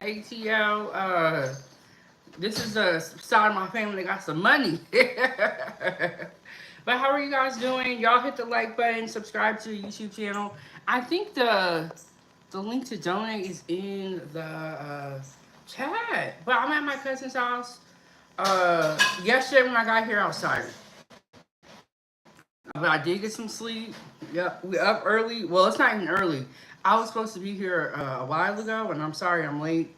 ATL. This is the side of my family that got some money. But how are you guys doing? Y'all hit the like button, subscribe to the YouTube channel. I think the link to donate is in the chat. But I'm at my cousin's house. Yesterday when I got here, I was tired. But I did get some sleep. Yep, we up early. Well, it's not even early. I was supposed to be here a while ago, and I'm sorry I'm late.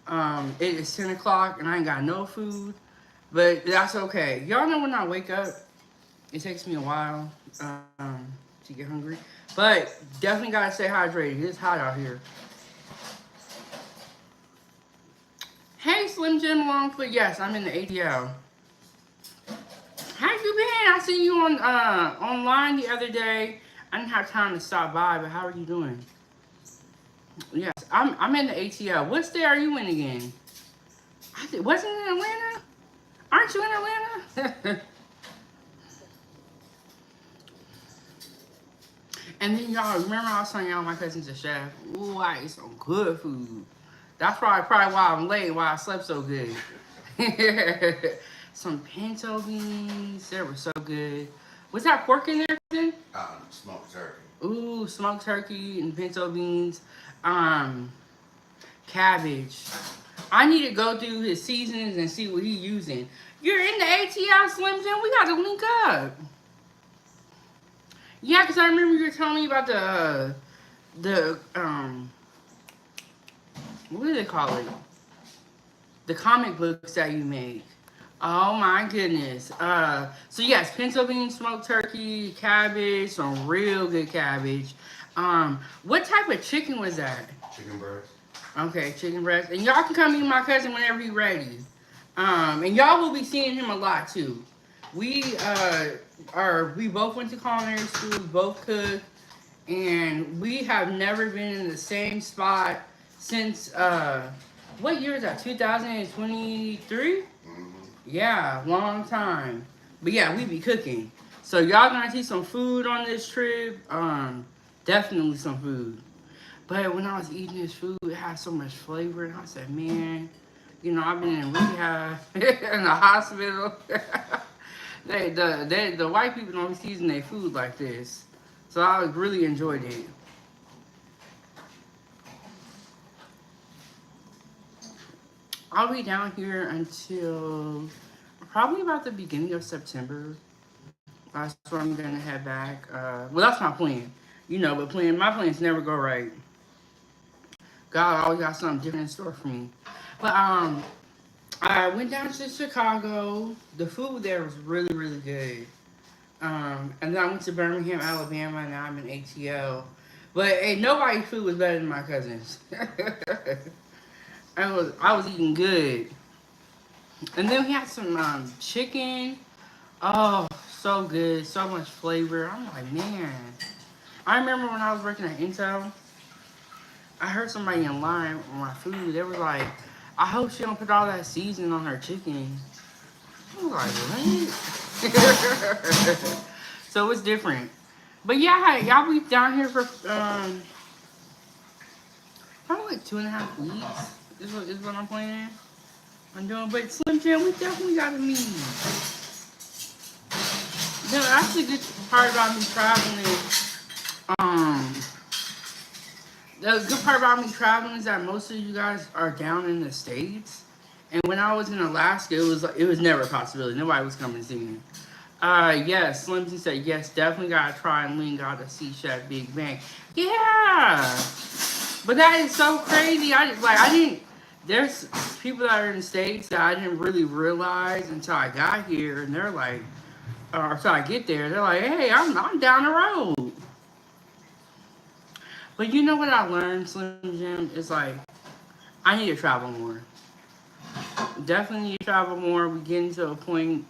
It is 10 o'clock, and I ain't got no food. But that's okay. Y'all know when I wake up, it takes me a while to get hungry. But definitely gotta stay hydrated. It's hot out here. Hey, Slim Jim Longfoot. Yes, I'm in the ATL. How you been? I seen you on online the other day. I didn't have time to stop by, but how are you doing? Yes, I'm in the ATL. What state are you in again? Wasn't it in Atlanta? Aren't you in Atlanta? And then y'all remember I was telling y'all my cousin's a chef. Ooh, I ate some good food. That's probably why I'm late, why I slept so good. Some pinto beans, they were so good. Was that pork in there? Cousin? Smoked turkey. Ooh, smoked turkey and pinto beans. Um, Cabbage. I need to go through his seasonings and see what he's using. You're in the ATL Slim Jim. We got to link up. Yeah, because I remember you were telling me about the what do they call it? The comic books that you made. Oh my goodness. So yes, pinto beans, smoked turkey, cabbage, some real good cabbage. What type of chicken was that? Chicken breast. Okay, chicken breast. And y'all can come meet my cousin whenever he's ready. And y'all will be seeing him a lot too. We both went to culinary school, we both cook, and we have never been in the same spot since what year is that? 2023? Mm-hmm. Yeah, long time. But yeah, we be cooking. So y'all gonna see some food on this trip. Definitely some food. But when I was eating this food, it had so much flavor, and I said, man, I've been in rehab, in the hospital. The white people don't season their food like this. So I really enjoyed it. I'll be down here until probably about the beginning of September. That's where I'm gonna head back. Well, that's my plan. But my plans never go right. God always got something different in store for me. But I went down to Chicago. The food there was really, really good. And then I went to Birmingham, Alabama, and now I'm in ATL. But hey, nobody's food was better than my cousins. I was eating good. And then we had some chicken. Oh, so good, so much flavor. I'm like, man. I remember when I was working at Intel, I heard somebody in line on my food. They were like, I hope she don't put all that seasoning on her chicken. I was like, what? So it's different. But yeah, y'all be down here for probably like 2.5 weeks. Is what I'm planning on doing. But Slim Jim, we definitely gotta meet. That's the good part about me traveling. Um, the good part about me traveling is that most of you guys are down in the States. And when I was in Alaska, it was never a possibility. Nobody was coming to see me. Yes, Slimsy said yes. Definitely gotta try and link out to see Chef Big Bang. Yeah, but that is so crazy. I didn't. There's people that are in the States that I didn't really realize until I got here, and they're like, or until I get there, they're like, hey, I'm down the road. But you know what I learned, Slim Jim? It's like I need to travel more. Definitely need to travel more. We getting to a point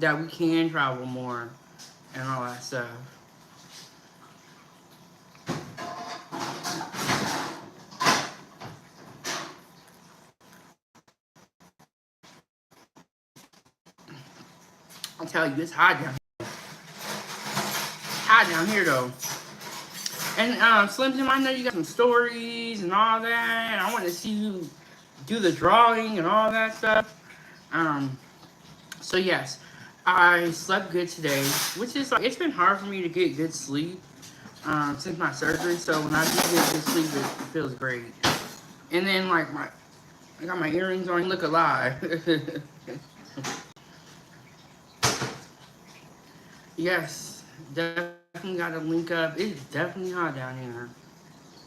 that we can travel more and all that stuff. I'll tell you, it's hot down here. Hot down here though. And Slim Jim, I know you got some stories and all that. And I want to see you do the drawing and all that stuff. Um, so yes, I slept good today, which is like it's been hard for me to get good sleep since my surgery. So when I do get good sleep, it feels great. And then like I got my earrings on. Look alive. Yes, definitely got to link up. It's definitely hot down here.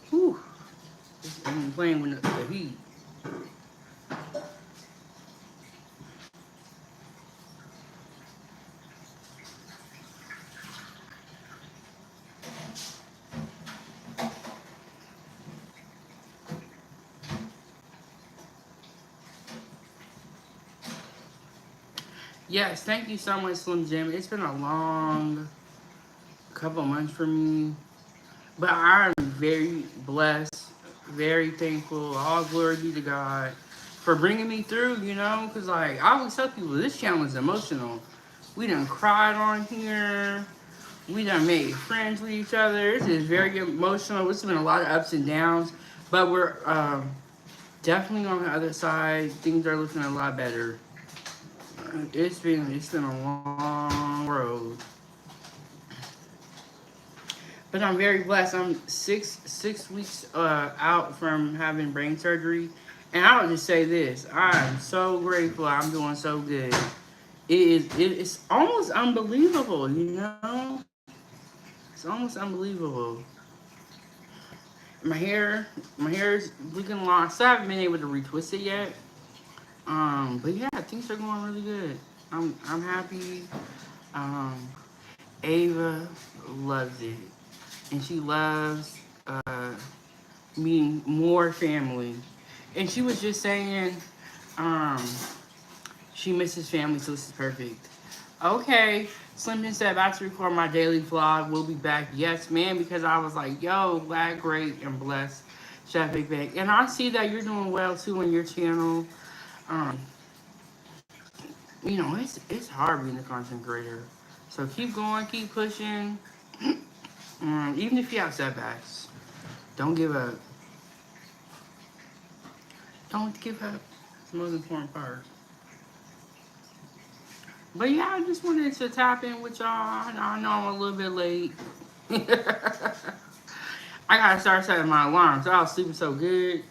Whew. I'm playing with the heat. Yes, thank you so much, Slim Jim. It's been a long couple months for me, but I'm very blessed, very thankful. All glory be to God for bringing me through. Because like I always tell people, this channel is emotional. We done cried on here. We done made friends with each other. This is very emotional. It's been a lot of ups and downs, but we're definitely on the other side. Things are looking a lot better. It's been a long road, but I'm very blessed. I'm six weeks out from having brain surgery, and I'll just say this: I'm so grateful. I'm doing so good. It's almost unbelievable, It's almost unbelievable. My hair, my hair is looking long. So I haven't been able to retwist it yet. But yeah, things are going really good. I'm happy. Um, Ava loves it, and she loves meeting more family. And she was just saying, um, she misses family, so this is perfect. Okay, Slimton said about to record my daily vlog. We'll be back. Yes, man, because I was like, yo, glad, great, and blessed, Chef Big Bang. And I see that you're doing well too on your channel. Um, it's hard being a content creator. So keep going, keep pushing. Even if you have setbacks, don't give up. Don't give up. It's the most important part. But yeah, I just wanted to tap in with y'all. I know I'm a little bit late. I gotta start setting my alarms. I was sleeping so good.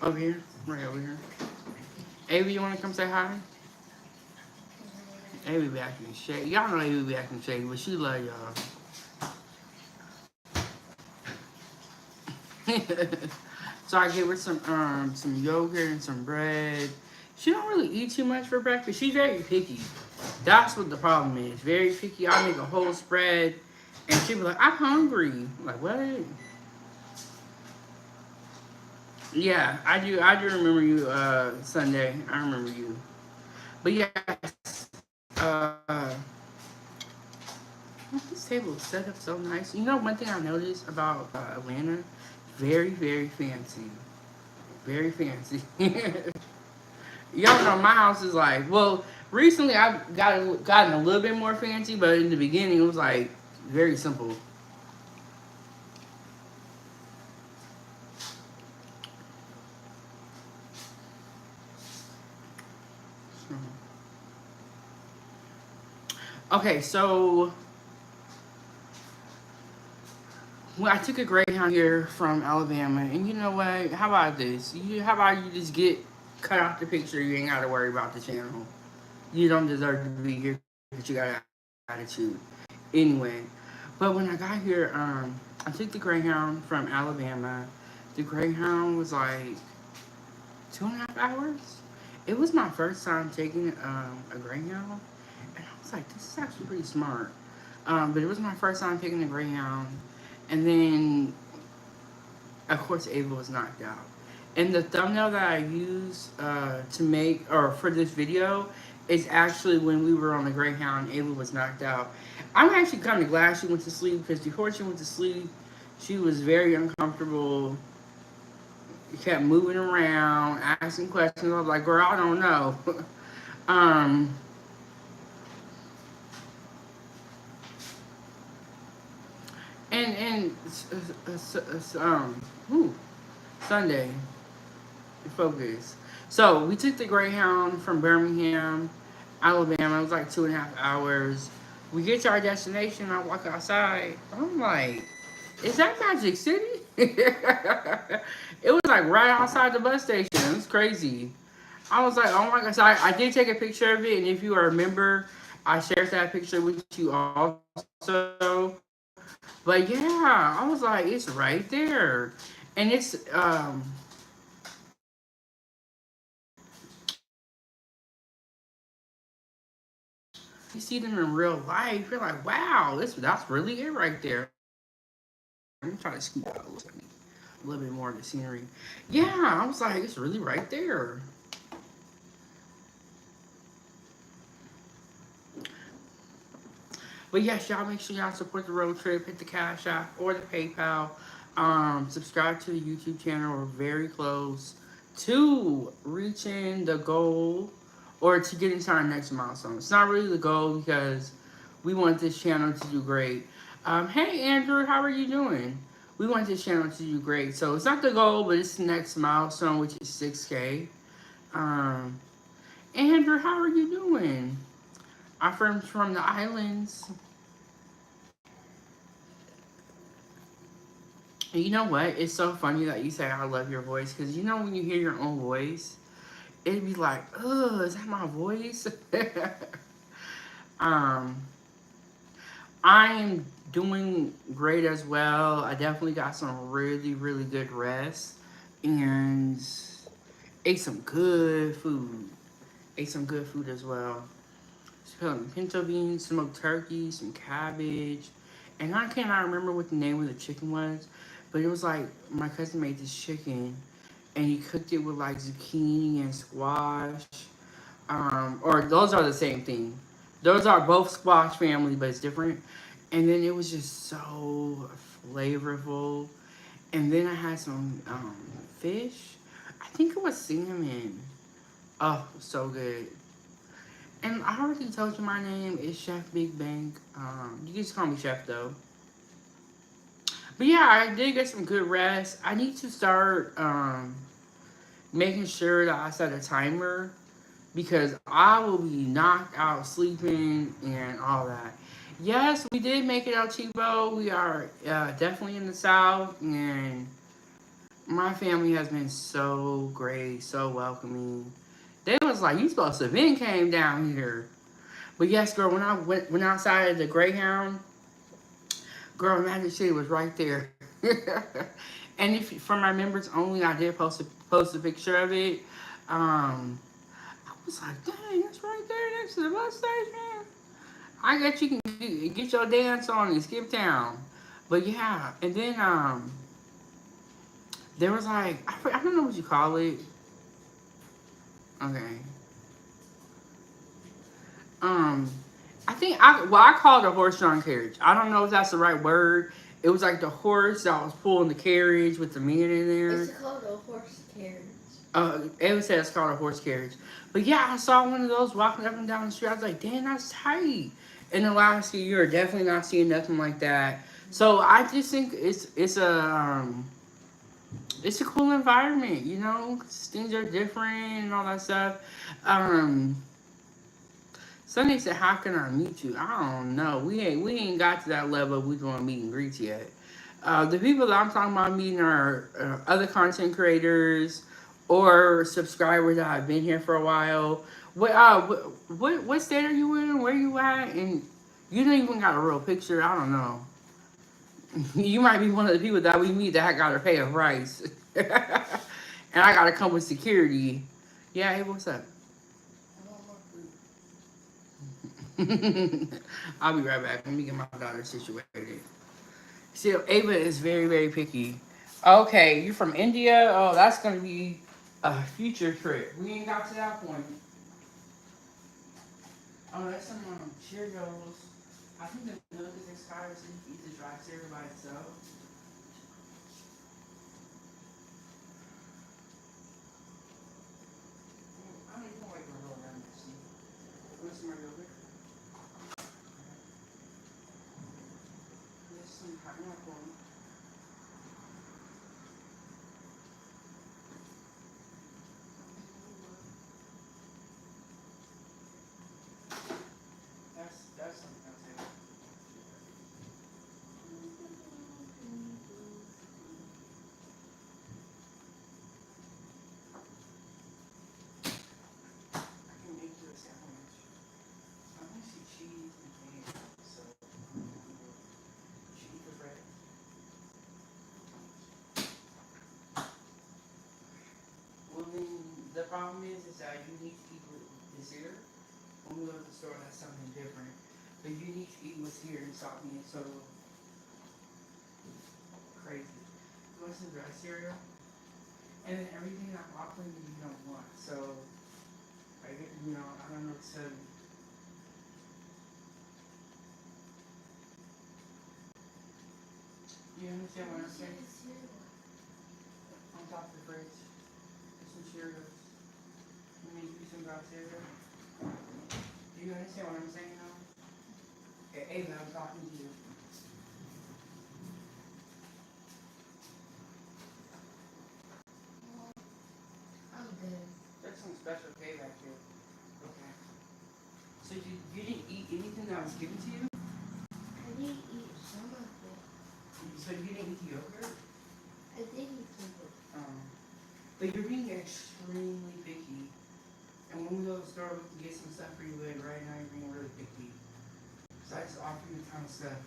Over here, right over here. Avi, you wanna come say hi? Avi be acting shady. Y'all know Avi be acting shady, but she love y'all. So I gave her some yogurt and some bread. She don't really eat too much for breakfast. She's very picky. That's what the problem is. Very picky. I make a whole spread, and she be like, "I'm hungry." Like what? Yeah, I do. I do remember you, Sunday. I remember you. But yes, this table is set up so nice. You know, one thing I noticed about Atlanta, very, very fancy. Very fancy. Y'all know my house is like, well, recently I've gotten a little bit more fancy, but in the beginning it was like very simple. Okay, so well, I took a Greyhound here from Alabama, and you know what? How about this? How about you just get cut off the picture? You ain't got to worry about the channel. You don't deserve to be here because you got an attitude. Anyway, but when I got here, I took the Greyhound from Alabama. The Greyhound was like 2.5 hours. It was my first time taking a Greyhound, and I was like, this is actually pretty smart. But it was my first time taking a Greyhound, and then of course Ava was knocked out. And the thumbnail that I used to make or for this video is actually when we were on the Greyhound. Ava was knocked out. I'm actually kind of glad she went to sleep because before she went to sleep, she was very uncomfortable. Kept moving around, asking questions. I was like, girl, I don't know. um, and ooh. Sunday. Focus. So we took the Greyhound from Birmingham, Alabama. It was like 2.5 hours. We get to our destination. I walk outside. I'm like, is that Magic City? It was like right outside the bus station. It was crazy. I was like, oh my gosh. I did take a picture of it. And if you remember, I shared that picture with you also. But yeah, I was like, it's right there. And you see them in real life, you're like, wow, that's really it right there. I'm trying to scoot out a little bit more of the scenery. Yeah, I was like, it's really right there. But yes, y'all make sure y'all support the road trip. Hit the Cash App or the PayPal. Subscribe to the YouTube channel. We're very close to reaching the goal or to getting to our next milestone. It's not really the goal because we want this channel to do great. Hey Andrew, how are you doing? We want this channel to do great. So it's not the goal, but it's the next milestone, which is 6K. Um, Andrew, how are you doing? Our friends from the islands. And you know what? It's so funny that you say I love your voice because you know when you hear your own voice, it'd be like, oh, is that my voice? um, I'm doing great as well. I definitely got some really, really good rest and ate some good food. Ate some good food as well. Some pinto beans, smoked turkey, some cabbage, and I cannot remember what the name of the chicken was, but it was like my cousin made this chicken, and he cooked it with like zucchini and squash. Or those are the same thing. Those are both squash family, but it's different. And then it was just so flavorful. And then I had some fish. I think it was salmon. Oh, so good. And I already told you my name is Chef Big Bang. You can just call me Chef though. But yeah, I did get some good rest. I need to start making sure that I set a timer because I will be knocked out sleeping and all that. Yes, we did make it out, Chibo. We are definitely in the South, and my family has been so great, so welcoming. They was like, "You supposed to have been came down here." But yes, girl, when I went outside of the Greyhound, girl, Magic City was right there. And if for my members only, I did post a picture of it. I was like, dang, that's right there next to the bus station. I guess you can get your dance on in Skip Town. But yeah, and then there was like I don't know what you call it. Okay. Um, I called it a horse-drawn carriage. I don't know if that's the right word. It was like the horse that was pulling the carriage with the man in there. It's called a horse carriage. Evan said it's called a horse carriage. But yeah, I saw one of those walking up and down the street. I was like, damn, that's tight. In Alaska, you're definitely not seeing nothing like that. So I just think it's a cool environment, you know. 'Cause things are different and all that stuff. Um, Sunday said, "How can I meet you?" I don't know. We ain't got to that level. We doing meet and greets yet. The people that I'm talking about meeting are other content creators or subscribers that have been here for a while. What state are you in? Where you at? And you don't even got a real picture. I don't know. You might be one of the people that we meet that I gotta pay a price, and I gotta come with security. Yeah, hey, what's up? I'll be right back. Let me get my daughter situated. See, Ava is very, very picky. Okay, you're from India? Oh, that's going to be a future trip. We ain't got to that point. Oh, that's some Cheerios. I think the milk is expired, so you can eat the dry cereal by itself. I don't even wait for a little run. Want some more yogurt? There's some hot milk for me. problem is that you need to eat what is here. When we go to the store, that's something different. But you need to eat what's here and stop being so crazy. You want some dry cereal? And then everything I'm offering you don't want. So, I get, I don't know what to tell you. You understand what I'm saying? On top of the fridge. There's some Cheerios. You need to be some dry cereal. Do you understand what I'm saying now? Okay, Ava, I'm talking to you. I'm good. There's some special K back here. Okay. So you didn't eat anything that was given to you? I didn't eat some of it. So you didn't eat the yogurt? I did eat some of it. But you're being extremely picky. And when we go to the store, we can get some stuff for you, but right now you're being really picky. So I just offer you a ton of stuff.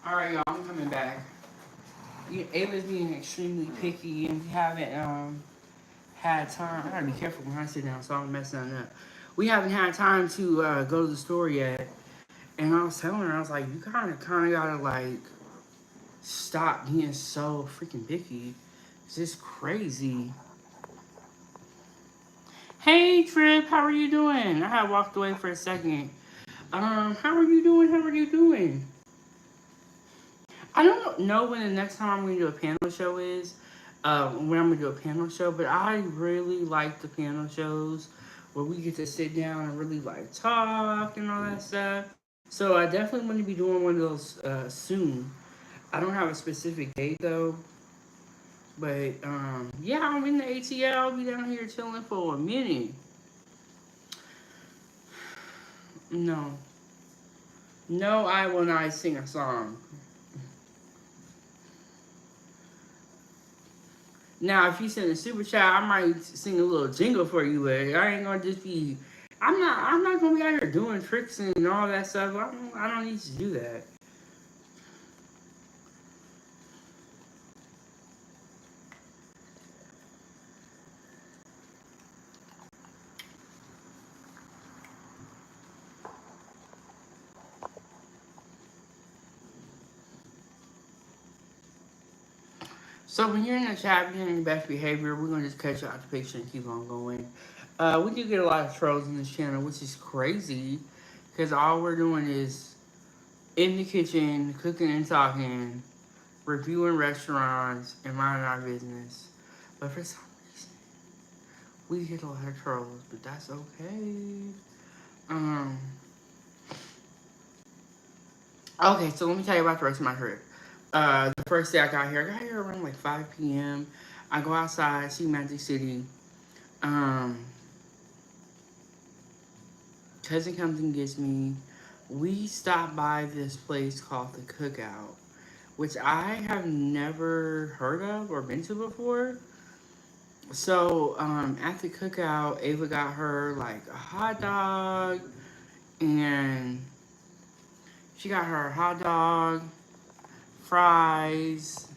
Alright, y'all, I'm coming back. Ava's being extremely picky, and we haven't had time. I gotta be careful when I sit down so I don't mess nothing up. We haven't had time to go to the store yet. And I was telling her, I was like, you kind of gotta like stop being so freaking picky. It's just crazy. Hey Trip, how are you doing? I had walked away for a second. How are you doing? How are you doing? I don't know when the next time I'm gonna do a panel show is. When I'm gonna do a panel show, but I really like the panel shows where we get to sit down and really like talk and all that stuff. So I definitely want to be doing one of those soon. I don't have a specific date though. But yeah, I'm in the ATL. I'll be down here chilling for a minute. No. No, I will not sing a song. Now, if you send a super chat, I might sing a little jingle for you, but I ain't gonna just be. I'm not gonna be out here doing tricks and all that stuff. I don't need to do that. So when you're in the chat, you're in your best behavior. We're gonna just cut you out the picture and keep on going. We do get a lot of trolls in this channel, which is crazy, because all we're doing is in the kitchen, cooking and talking, reviewing restaurants, and minding our business. But for some reason, we get a lot of trolls, but that's okay. Okay, so let me tell you about the rest of my trip. The first day I got here around like 5 p.m. I go outside, see Magic City. Cousin comes and gets me. We stop by this place called The Cookout, which I have never heard of or been to before. So, at The Cookout, Ava got her like a hot dog, and she got her a hot dog, fries,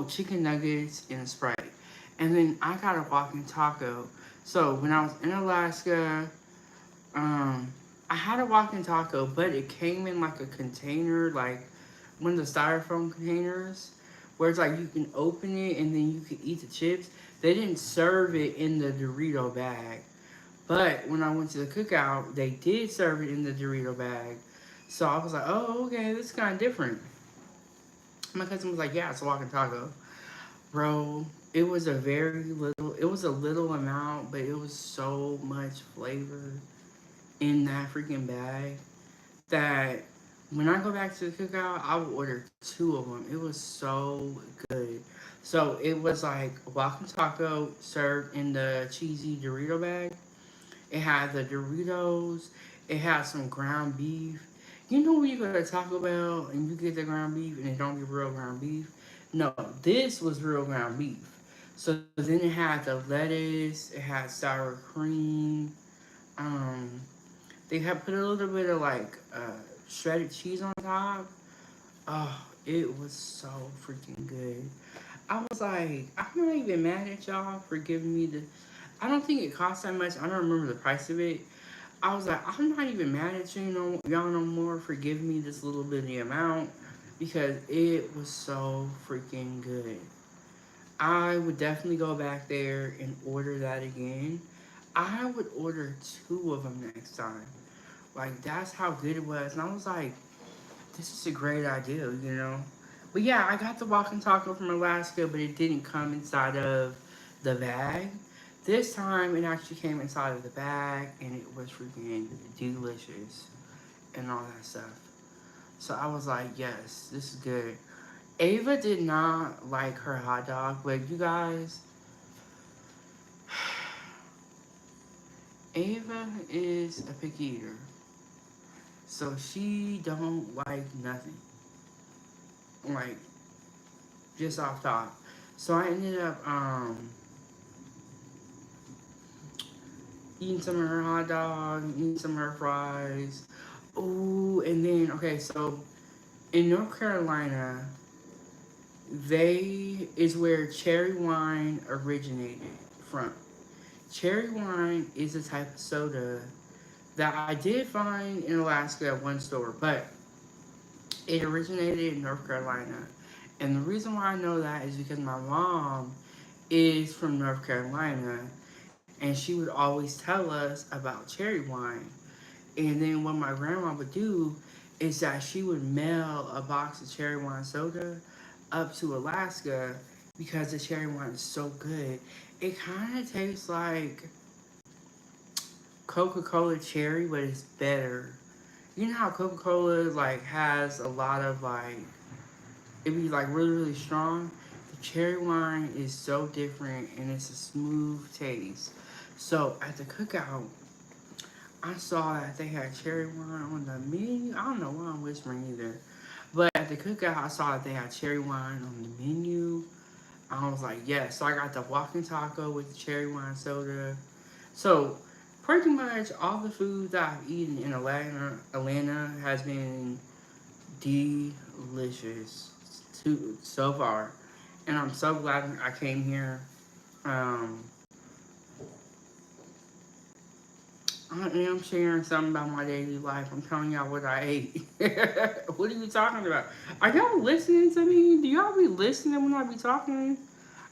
chicken nuggets, and a Sprite. And then I got a walking taco. So when I was in Alaska, I had a walking taco, but it came in like a container, like one of the styrofoam containers, where it's like you can open it and then you can eat the chips. They didn't serve it in the Dorito bag. But when I went to the cookout, they did serve it in the Dorito bag. So I was like, oh, okay, this is kind of different. My cousin was like, yeah, it's a walking taco. Bro, it was a little amount, but it was so much flavor in that freaking bag that when I go back to the cookout, I will order 2 of them. It was so good. So it was like a walking taco served in the cheesy Dorito bag. It had the Doritos. It had some ground beef. You know when you go to Taco Bell and you get the ground beef and they don't give real ground beef? No, this was real ground beef. So then it had the lettuce. It had sour cream. They had put a little bit of like shredded cheese on top. Oh, it was so freaking good. I was like, I'm not even mad at y'all for giving me the. I don't think it cost that much. I don't remember the price of it. I was like, I'm not even mad at you, y'all no more for giving me this little bitty amount because it was so freaking good. I would definitely go back there and order that again. I would order two of them next time. Like that's how good it was, and I was like, this is a great idea. But yeah, I got the walking taco from Alaska, but it didn't come inside of the bag. This time, it actually came inside of the bag, and it was freaking delicious and all that stuff. So I was like, yes, this is good. Ava did not like her hot dog, but you guys, Ava is a picky eater, so she don't like nothing. Like just off top. So I ended up eating some of her hot dog, eating some of her fries. Ooh, and then okay, so in North Carolina, they is where cherry wine originated from. Cherry wine is a type of soda that I did find in Alaska at one store, but it originated in North Carolina. And the reason why I know that is because my mom is from North Carolina and she would always tell us about cherry wine. And then what my grandma would do is that she would mail a box of cherry wine soda up to Alaska because the cherry wine is so good. It kind of tastes like Coca-Cola cherry, but it's better. You know how Coca-Cola like has a lot of like it be like really really strong. The cherry wine is so different and it's a smooth taste. So at the cookout, I saw that they had cherry wine on the menu. I don't know why I'm whispering either. But at the cookout, I saw that they had cherry wine on the menu. I was like, yes. So I got the walking taco with the cherry wine soda. So pretty much all the food that I've eaten in Atlanta has been delicious so far. And I'm so glad I came here. Um, I am sharing something about my daily life. I'm telling y'all what I ate. What are you talking about? Are y'all listening to me? Do y'all be listening when I be talking?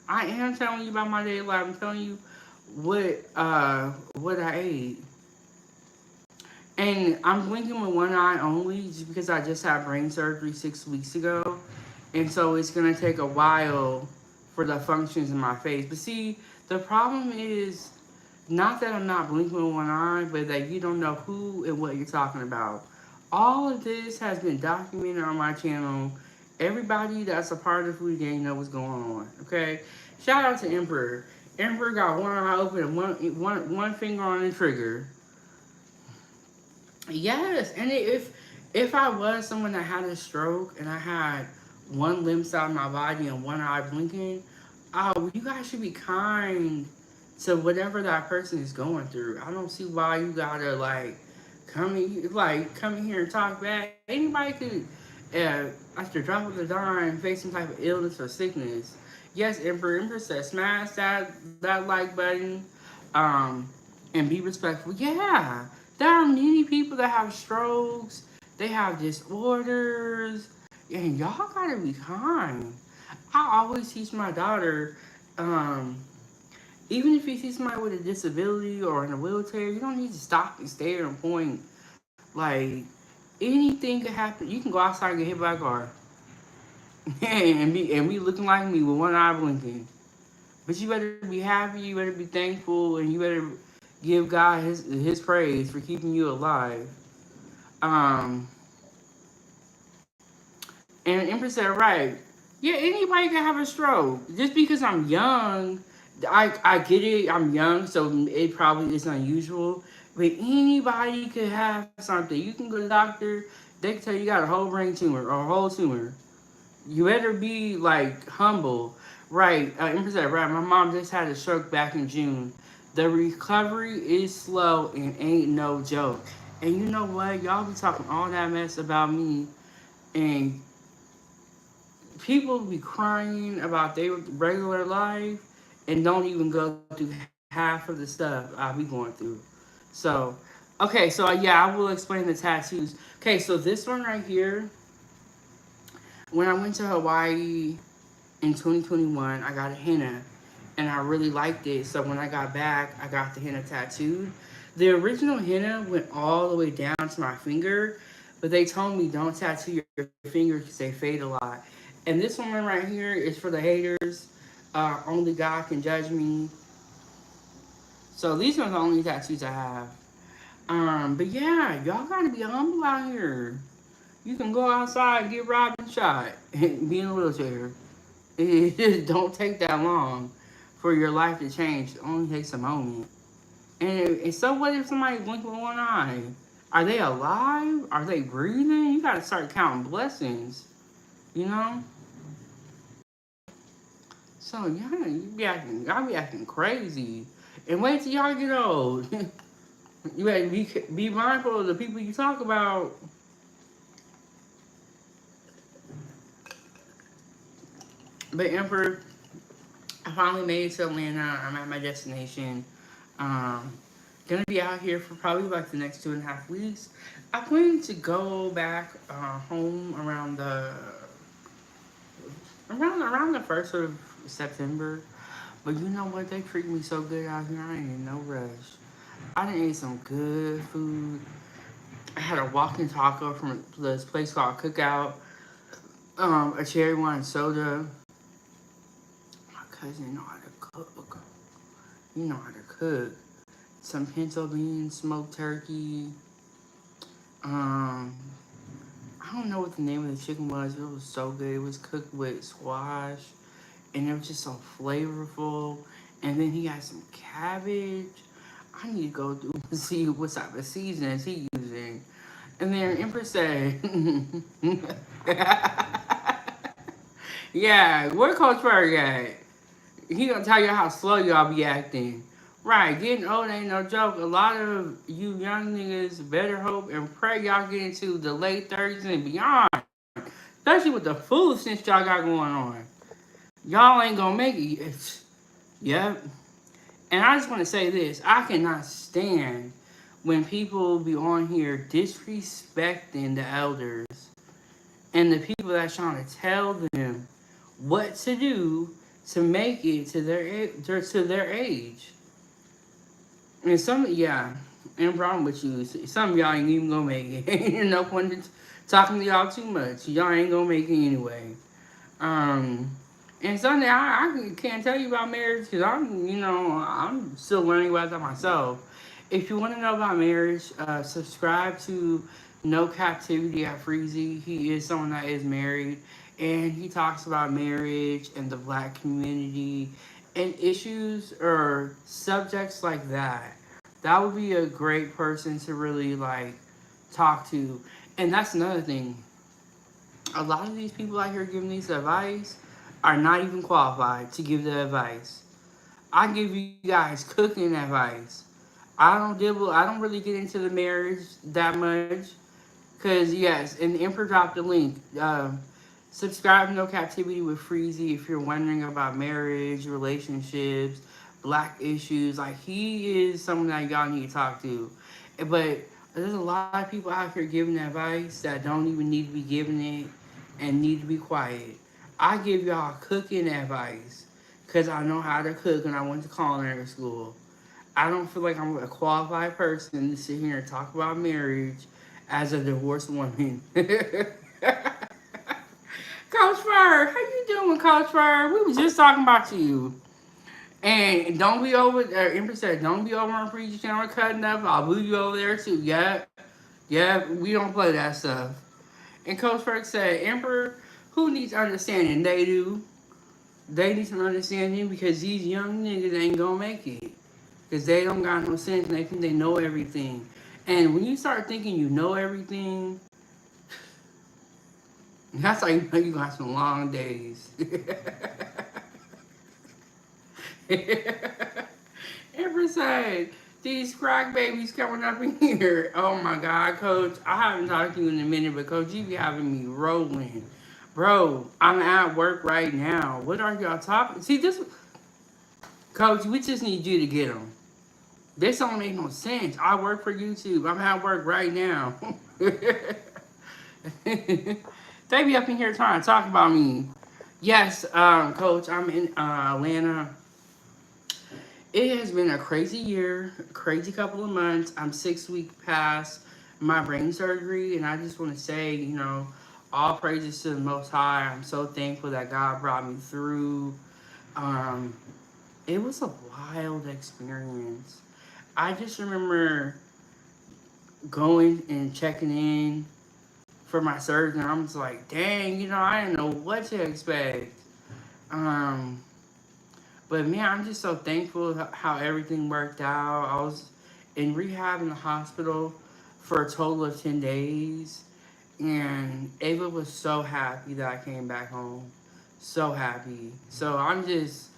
I am telling you about my daily life. I'm telling you what I ate. And I'm blinking with one eye only just because I just had brain surgery 6 weeks ago. And so it's gonna take a while for the functions in my face. But see, the problem is not that I'm not blinking with one eye, but that you don't know who and what you're talking about. All of this has been documented on my channel. Everybody that's a part of the food gang know what's going on. Okay? Shout out to Emperor. Emperor got one eye open and one finger on the trigger. Yes, and if I was someone that had a stroke and I had one limb side of my body and one eye blinking, you guys should be kind to whatever that person is going through. I don't see why you gotta come in here and talk back. Anybody could, after dropping the dime, face some type of illness or sickness. Yes, Emperor said smash that like button, um, and be respectful. Yeah, there are many people that have strokes. They have disorders, and y'all gotta be kind. I always teach my daughter, um, even if you see somebody with a disability or in a wheelchair, you don't need to stop and stare and point. Like anything could happen. You can go outside and get hit by a car, and be looking like me with one eye blinking. But you better be happy. You better be thankful, and you better give God his praise for keeping you alive. Um, and Empress said, right. Yeah, anybody can have a stroke. Just because I'm young, I get it. I'm young, so it probably is unusual. But anybody could have something. You can go to the doctor. They can tell you got a whole brain tumor or a whole tumor. You better be like humble. Right, Empress said, right. My mom just had a stroke back in June. The recovery is slow and ain't no joke. And you know what? Y'all be talking all that mess about me and people be crying about their regular life and don't even go through half of the stuff I be going through. So, okay, so yeah, I will explain the tattoos. Okay, so this one right here, when I went to Hawaii in 2021, I got a henna and I really liked it. So when I got back, I got the henna tattooed. The original henna went all the way down to my finger, but they told me don't tattoo your fingers because they fade a lot. And this one right here is for the haters. Only God can judge me. So these are the only tattoos I have. But yeah, y'all gotta be humble out here. You can go outside and get robbed and shot and be in a wheelchair. It just don't take that long for your life to change. It only takes a moment. And so what if somebody blinked with one eye? Are they alive? Are they breathing? You gotta start counting blessings. You know? So yeah, y'all be acting crazy. And wait till y'all get old. You gotta be mindful of the people you talk about. But Emperor, I finally made it to Atlanta. I'm at my destination. Um, gonna be out here for probably like the next 2.5 weeks. I plan to go back home around the first of September. But you know what? They treat me so good out here. I ain't in no rush. I done ate some good food. I had a walking taco from this place called Cookout. A cherry wine soda. My cousin know how to cook. You know how to cook. Some pinto beans, smoked turkey. Um, I don't know what the name of the chicken was. It was so good. It was cooked with squash, and it was just so flavorful. And then he got some cabbage. I need to go through and see what type of seasonings he using. And then Empress said, "Yeah, where Coach Ferg at? He gonna tell you how slow y'all be acting." Right, getting old ain't no joke. A lot of you young niggas better hope and pray y'all get into the late 30s and beyond. Especially with the foolishness y'all got going on. Y'all ain't gonna make it. Yep. And I just want to say this. I cannot stand when people be on here disrespecting the elders and the people that's trying to tell them what to do to make it to their age. And some, yeah, ain't problem with you. Some of y'all ain't even gonna make it. Ain't no point in talking to y'all too much. Y'all ain't gonna make it anyway. Um, and Sunday, I can't tell you about marriage because I'm still learning about that myself. If you want to know about marriage, subscribe to No Captivity at Freezy. He is someone that is married, and he talks about marriage and the black community and issues or subjects like that. That would be a great person to really like talk to. And that's another thing, a lot of these people out here giving these advice are not even qualified to give the advice. I give you guys cooking advice. I don't really get into the marriage that much. Cause yes, and the Emperor dropped the link. Subscribe to No Captivity with Freezy if you're wondering about marriage, relationships, black issues. Like he is someone that y'all need to talk to. But there's a lot of people out here giving advice that don't even need to be giving it and need to be quiet. I give y'all cooking advice because I know how to cook and I went to culinary school. I don't feel like I'm a qualified person to sit here and talk about marriage as a divorced woman. Coach Fur, how you doing, Coach Fur? We was just talking about you. And don't be over there. Empress said, don't be over on Preacher Channel cutting up. I'll move you over there too. Yeah, we don't play that stuff. And Coach Ferg said, Emperor, who needs understanding? They do. They need some understanding because these young niggas ain't gonna make it. Because they don't got no sense and they think they know everything. And when you start thinking you know everything, that's how you know you got some long days. Ever said these crack babies coming up in here. Oh my God, Coach. I haven't talked to you in a minute, but Coach, you be having me rolling. Bro, I'm at work right now. What are y'all talking? See, this, Coach, we just need you to get them. This don't make no sense. I work for YouTube. I'm at work right now. They be up in here trying to talk about me. Yes, Coach, I'm in Atlanta. It has been a crazy year, crazy couple of months. I'm 6 weeks past my brain surgery, and I just want to say, all praises to the Most High. I'm so thankful that God brought me through. Um, it was a wild experience. I just remember going and checking in for my surgery, and I'm just like, dang, I didn't know what to expect. Um, but man, I'm just so thankful how everything worked out. I was in rehab in the hospital for a total of 10 days, and Ava was so happy that I came back home. So happy. So I just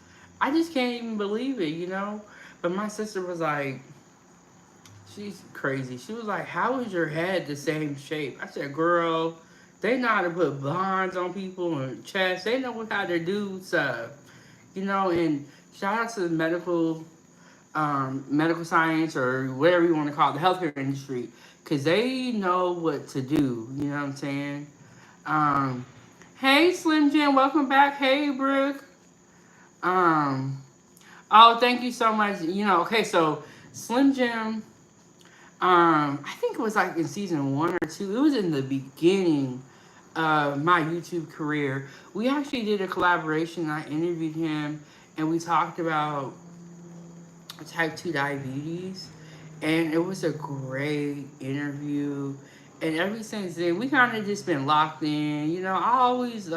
can't even believe it. But my sister was like, she's crazy. She was like, "How is your head the same shape?" I said, "Girl, they know how to put bonds on people and chest. They know how to do stuff, And shout out to the medical science or whatever you want to call it, the healthcare industry, because they know what to do. You know what I'm saying? Um, hey, Slim Jim, welcome back. Hey, Brooke. Um, oh, thank you so much. Okay, so Slim Jim. I think it was like in season 1 or 2. It was in the beginning of my YouTube career. We actually did a collaboration. I interviewed him, and we talked about type 2 diabetes, and it was a great interview. And ever since then, we kind of just been locked in. I always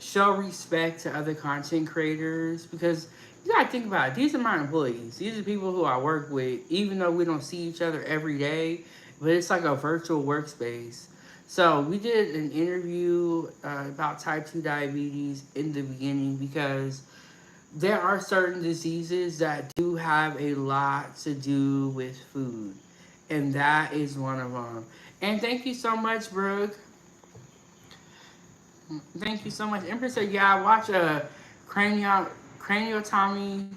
show respect to other content creators because you gotta think about it. These are my employees. These are people who I work with, even though we don't see each other every day. But it's like a virtual workspace. So we did an interview about type 2 diabetes in the beginning because there are certain diseases that do have a lot to do with food. And that is one of them. And thank you so much, Brooke. Thank you so much. Empress said, yeah, I watched a craniotomy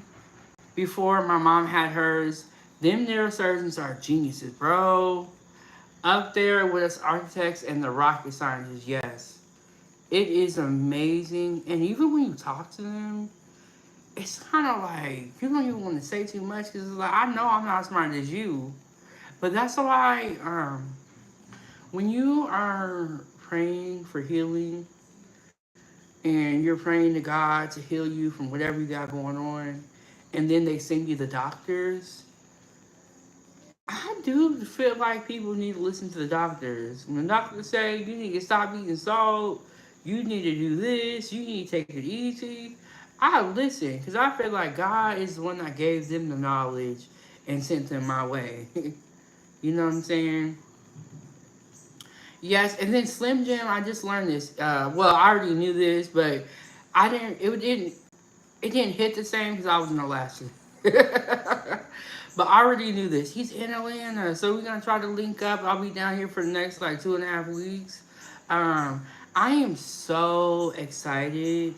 before my mom had hers. Them neurosurgeons are geniuses, bro. Up there with us architects and the rocket scientists, yes. It is amazing. And even when you talk to them, it's kind of like, you don't even want to say too much because it's like, I know I'm not as smart as you. But that's why when you are praying for healing, and you're praying to God to heal you from whatever you got going on, and then they send you the doctors. I do feel like people need to listen to the doctors. When the doctors say you need to stop eating salt, you need to do this, you need to take it easy, I listen because I feel like God is the one that gave them the knowledge and sent them my way. You know what I'm saying? Yes, and then Slim Jim, I just learned this. Well, I already knew this, but I didn't. It didn't hit the same because I was in Alaska. But I already knew this. He's in Atlanta, so we're gonna try to link up. I'll be down here for the next like 2.5 weeks. Um, I am so excited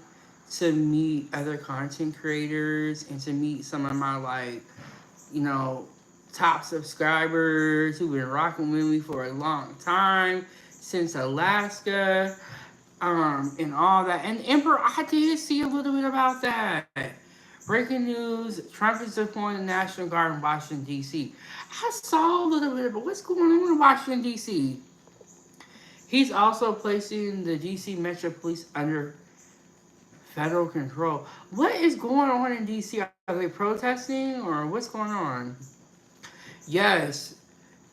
to meet other content creators and to meet some of my you know, top subscribers who've been rocking with me for a long time since Alaska, and all that. And Emperor, I did see a little bit about that. Breaking news: Trump is deploying the National Guard in Washington D.C. I saw a little bit about what's going on in Washington D.C. He's also placing the D.C. Metro Police under federal control. What is going on in D.C.? Are they protesting or what's going on? Yes,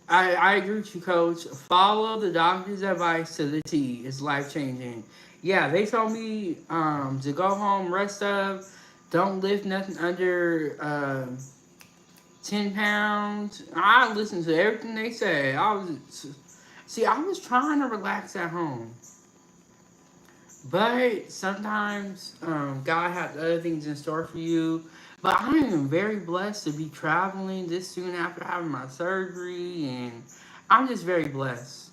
I agree with you, Coach. Follow the doctor's advice to the T. It's life changing. Yeah, they told me to go home, rest up, don't lift nothing under 10 pounds. I listened to everything they said. I was trying to relax at home, but sometimes God has other things in store for you. But I am very blessed to be traveling this soon after having my surgery, and I'm just very blessed.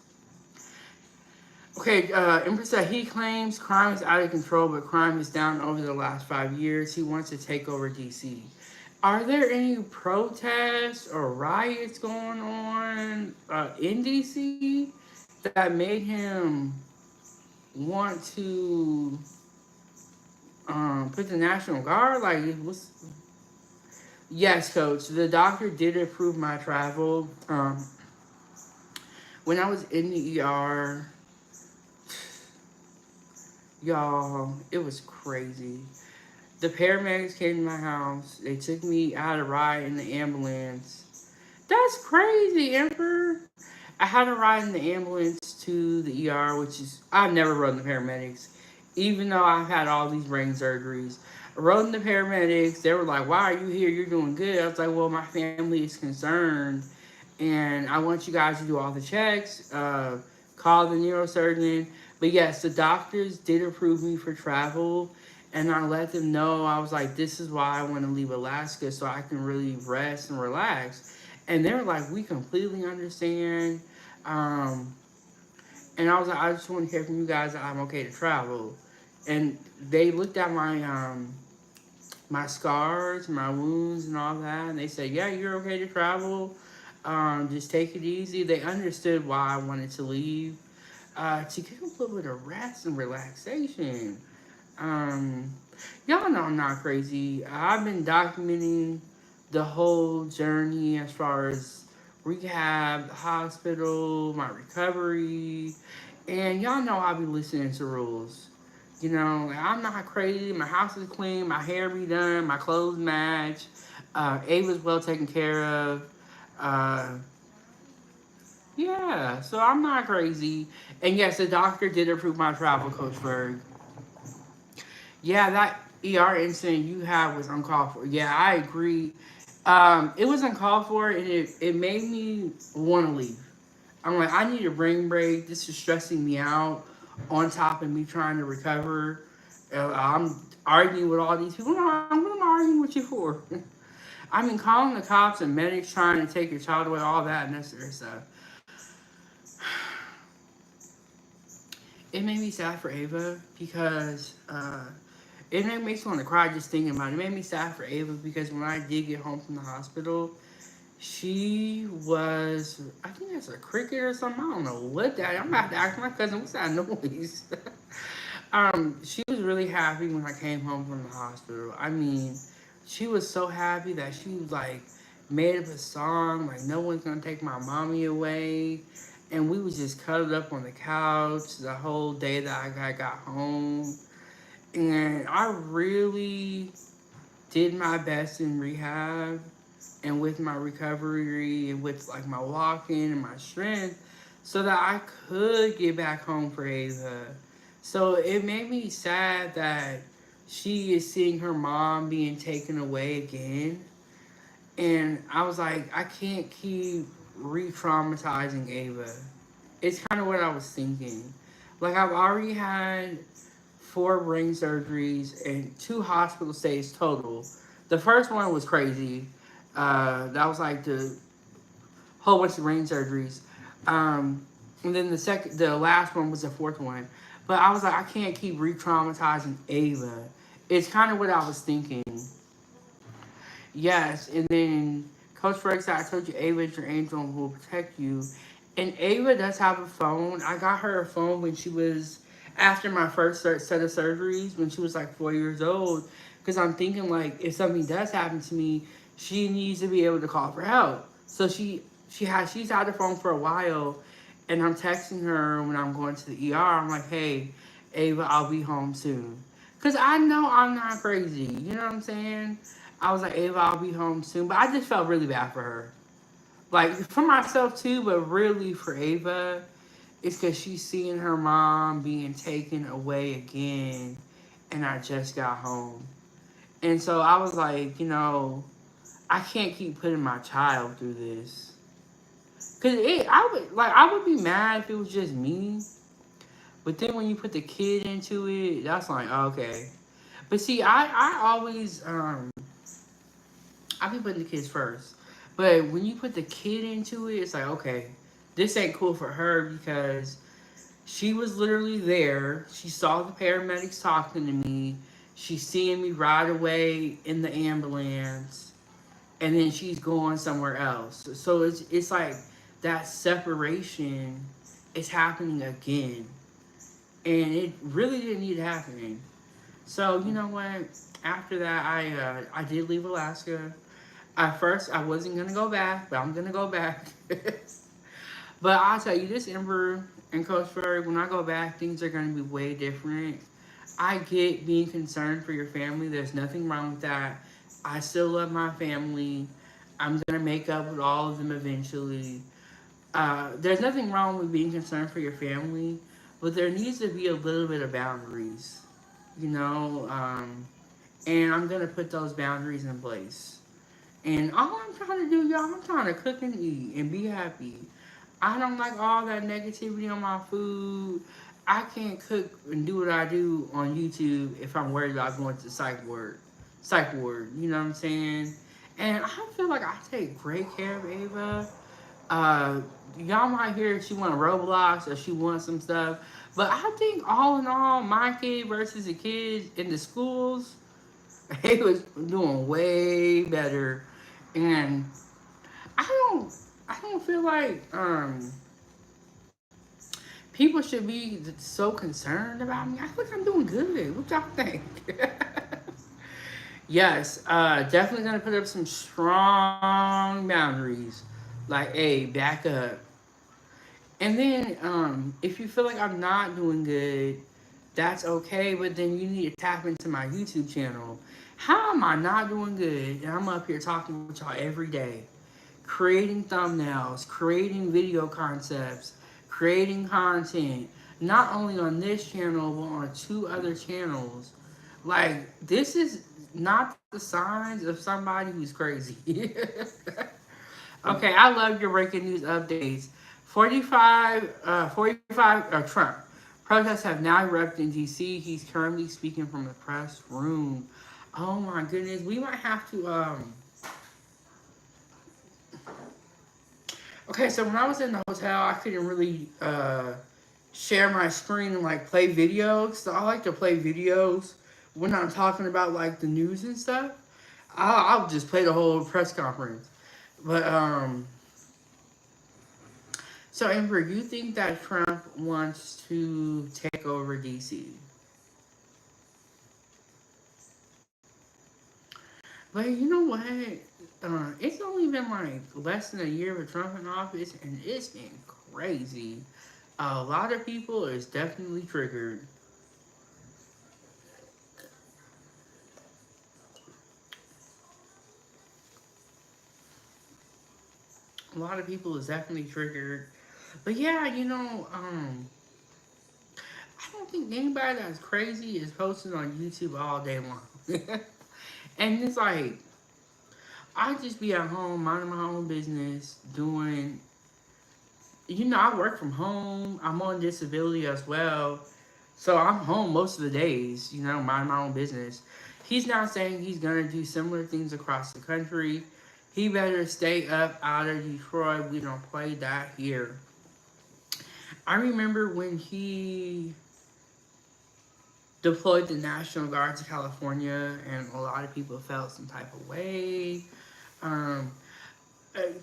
Okay, Empress said he claims crime is out of control, but crime is down over the last 5 years. He wants to take over DC. Are there any protests or riots going on in DC that made him want to put the National Guard? Like, it was. Yes, coach. The doctor did approve my travel. When I was in the ER, y'all, it was crazy. The paramedics came to my house. They took me out a ride in the ambulance. That's crazy, Emperor. I had a ride in the ambulance to the ER, which is, I've never rode in the paramedics, even though I've had all these brain surgeries. I rode in the paramedics. They were like, "Why are you here? You're doing good." I was like, "Well, my family is concerned, and I want you guys to do all the checks, call the neurosurgeon." But yes, the doctors did approve me for travel, and I let them know. I was like, "This is why I want to leave Alaska, so I can really rest and relax." And they were like, "We completely understand." Um, and I was like, "I just want to hear from you guys that I'm okay to travel." And they looked at my scars, my wounds, and all that, and they said, "Yeah, you're okay to travel. Just take it easy." They understood why I wanted to leave, to get a little bit of rest and relaxation. Um, y'all know I'm not crazy. I've been documenting the whole journey as far as rehab, the hospital, my recovery, and y'all know I'll be listening to rules. You know, I'm not crazy. My house is clean. My hair be done. My clothes match. Ava's well taken care of. Uh, yeah, so I'm not crazy. And yes, the doctor did approve my travel, Coach Berg. Yeah, that ER incident you had was uncalled for. Yeah, I agree. It was uncalled for, and it made me want to leave. I'm like, I need a brain break. This is stressing me out. On top of me trying to recover, I'm arguing with all these people. No, what am I arguing with you for? I mean, calling the cops and medics trying to take your child away, all that necessary stuff. It made me sad for Ava because it makes me want to cry just thinking about it. It made me sad for Ava because when I did get home from the hospital, she was, I think that's a cricket or something. I don't know what that. I'm about to ask my cousin, what's that noise? She was really happy when I came home from the hospital. I mean, she was so happy that she was like made up a song like "No one's gonna take my mommy away," and we was just cuddled up on the couch the whole day that I got home. And I really did my best in rehab and with my recovery and with like my walking and my strength so that I could get back home for Ava. So it made me sad that she is seeing her mom being taken away again. And I was like, I can't keep re traumatizing Ava. It's kind of what I was thinking. Like, I've already had 4 brain surgeries and 2 hospital stays total. The first one was crazy. That was like the whole bunch of brain surgeries. And then the last one was the fourth one. But I was like, I can't keep re-traumatizing Ava. It's kind of what I was thinking. Yes, and then Coach Frank said, I told you Ava is your angel and will protect you. And Ava does have a phone. I got her a phone when she was, after my first set of surgeries, when she was like 4 years old. Because I'm thinking, like, if something does happen to me, she needs to be able to call for help. So she's had the phone for a while. And I'm texting her when I'm going to the ER. I'm like, hey, Ava, I'll be home soon. Because I know I'm not crazy. You know what I'm saying? I was like, Ava, I'll be home soon. But I just felt really bad for her. Like, for myself too, but really for Ava, it's because she's seeing her mom being taken away again. And I just got home. And so I was like, I can't keep putting my child through this. Cause I would be mad if it was just me. But then when you put the kid into it, that's like, okay. But see, I always I be putting the kids first. But when you put the kid into it, it's like, okay, this ain't cool for her because She was literally there. She saw the paramedics talking to me. She's seeing me ride away in the ambulance, and then she's going somewhere else. So it's like that separation is happening again, and it really didn't need to happen. So you know what? After that, I did leave Alaska. At first, I wasn't gonna go back, but I'm gonna go back. But I'll tell you this, Ember and Coach Ferg, when I go back, things are gonna be way different. I get being concerned for your family. There's nothing wrong with that. I still love my family. I'm gonna make up with all of them eventually. There's nothing wrong with being concerned for your family, but there needs to be a little bit of boundaries, you know. And I'm gonna put those boundaries in place. And all I'm trying to do, y'all, I'm trying to cook and eat and be happy. I don't like all that negativity on my food. I can't cook and do what I do on YouTube if I'm worried about going to psych ward. You know what I'm saying? And I feel like I take great care of Ava. Uh, y'all might hear she want Roblox or she wants some stuff, but I think all in all, my kid versus the kids in the schools, it was doing way better, and I don't I don't feel like people should be so concerned about me. I think I'm doing good. What y'all think? Yes, definitely gonna put up some strong boundaries. Like, hey, back up. And then, if you feel like I'm not doing good, that's okay. But then you need to tap into my YouTube channel. How am I not doing good? And I'm up here talking with y'all every day, creating thumbnails, creating video concepts, creating content, not only on this channel, but on two other channels. Like, this is not the signs of somebody who's crazy. Okay, I love your breaking news updates. 45 Trump. Protests have now erupted in D.C. He's currently speaking from the press room. Oh my goodness, we might have to Okay, so when I was in the hotel, I couldn't really share my screen and like play videos. So I like to play videos when I'm talking about like the news and stuff. I'll just play the whole press conference. But so Amber, you think that Trump wants to take over DC? But you know what? It's only been like less than a year with Trump in office, and it's been crazy. A lot of people is definitely triggered. A lot of people is definitely triggered. But yeah, I don't think anybody that's crazy is posting on YouTube all day long. And it's like I just be at home minding my own business, doing. I work from home. I'm on disability as well, so I'm home most of the days. Mind my own business. He's now saying he's gonna do similar things across the country. He better stay up out of Detroit. We don't play that here. I remember when he deployed the National Guard to California, and a lot of people felt some type of way. Um,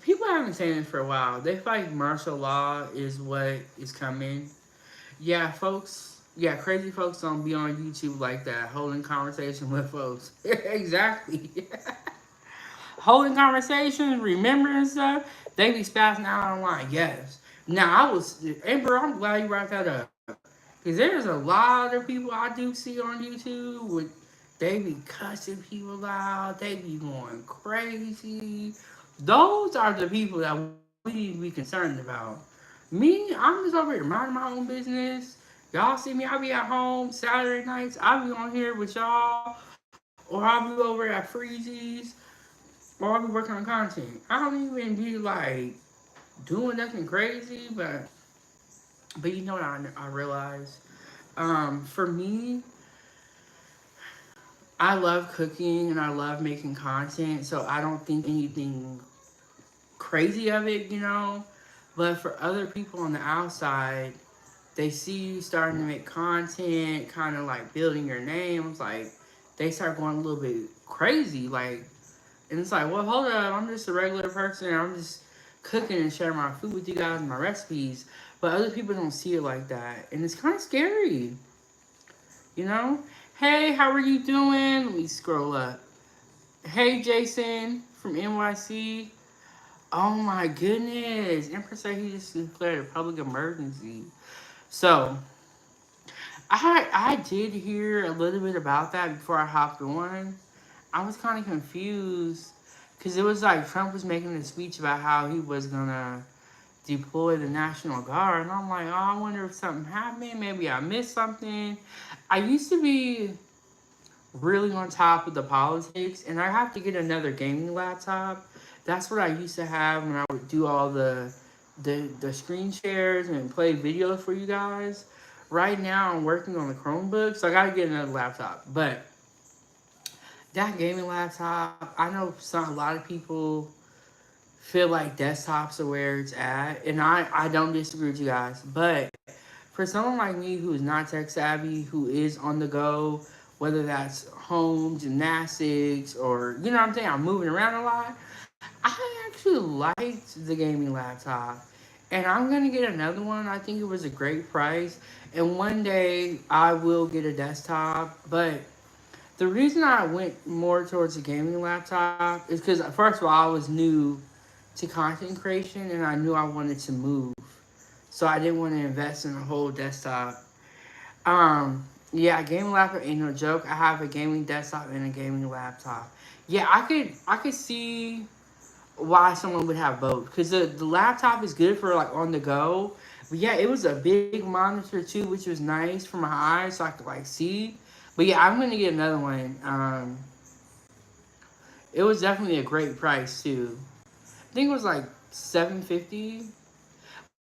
People have been saying this for a while. They feel like martial law is what is coming. Yeah, folks. Yeah, crazy folks don't be on YouTube like that, holding conversation with folks. Exactly. Holding conversations, remembering stuff. They be spazzing out online. Yes. Now Amber. I'm glad you brought that up. Because there's a lot of people I do see on YouTube with they be cussing people out, they be going crazy. Those are the people that we need to be concerned about. Me, I'm just over here minding my own business. Y'all see me, I be at home Saturday nights, I be on here with y'all, or I'll be over at Freezy's, or I'll be working on content. I don't even be like doing nothing crazy, but you know what I realized? For me, I love cooking and I love making content, so I don't think anything crazy of it. But for other people on the outside, they see you starting to make content, kind of like building your name. It's like they start going a little bit crazy, like, and it's like, well, hold up, I'm just a regular person. I'm just cooking and sharing my food with you guys and my recipes. But other people don't see it like that, and it's kind of scary, you know. Hey, how are you doing? Let me scroll up. Hey, Jason from NYC. Oh my goodness, Empress said he just declared a public emergency. So I did hear a little bit about that before I hopped on. I was kind of confused because it was like Trump was making a speech about how he was gonna deploy the National Guard, and I'm like, oh, I wonder if something happened. Maybe I missed something. I used to be really on top of the politics, and I have to get another gaming laptop. That's what I used to have when I would do all the screen shares and play videos for you guys. Right now, I'm working on the Chromebook, so I gotta get another laptop. But that gaming laptop, I know a lot of people feel like desktops are where it's at, and I don't disagree with you guys. But for someone like me who is not tech savvy, who is on the go, whether that's home gymnastics or you know what I'm saying, I'm moving around a lot. I actually liked the gaming laptop, and I'm gonna get another one. I think it was a great price, and one day I will get a desktop. But the reason I went more towards a gaming laptop is because first of all I was new to content creation, and I knew I wanted to move, so I didn't want to invest in a whole desktop. Yeah, a gaming laptop ain't no joke. I have a gaming desktop and a gaming laptop. Yeah, I could see why someone would have both because the laptop is good for like on the go. But yeah, it was a big monitor too, which was nice for my eyes, so I could like see. But yeah, I'm gonna get another one. It was definitely a great price too. I think it was like 750.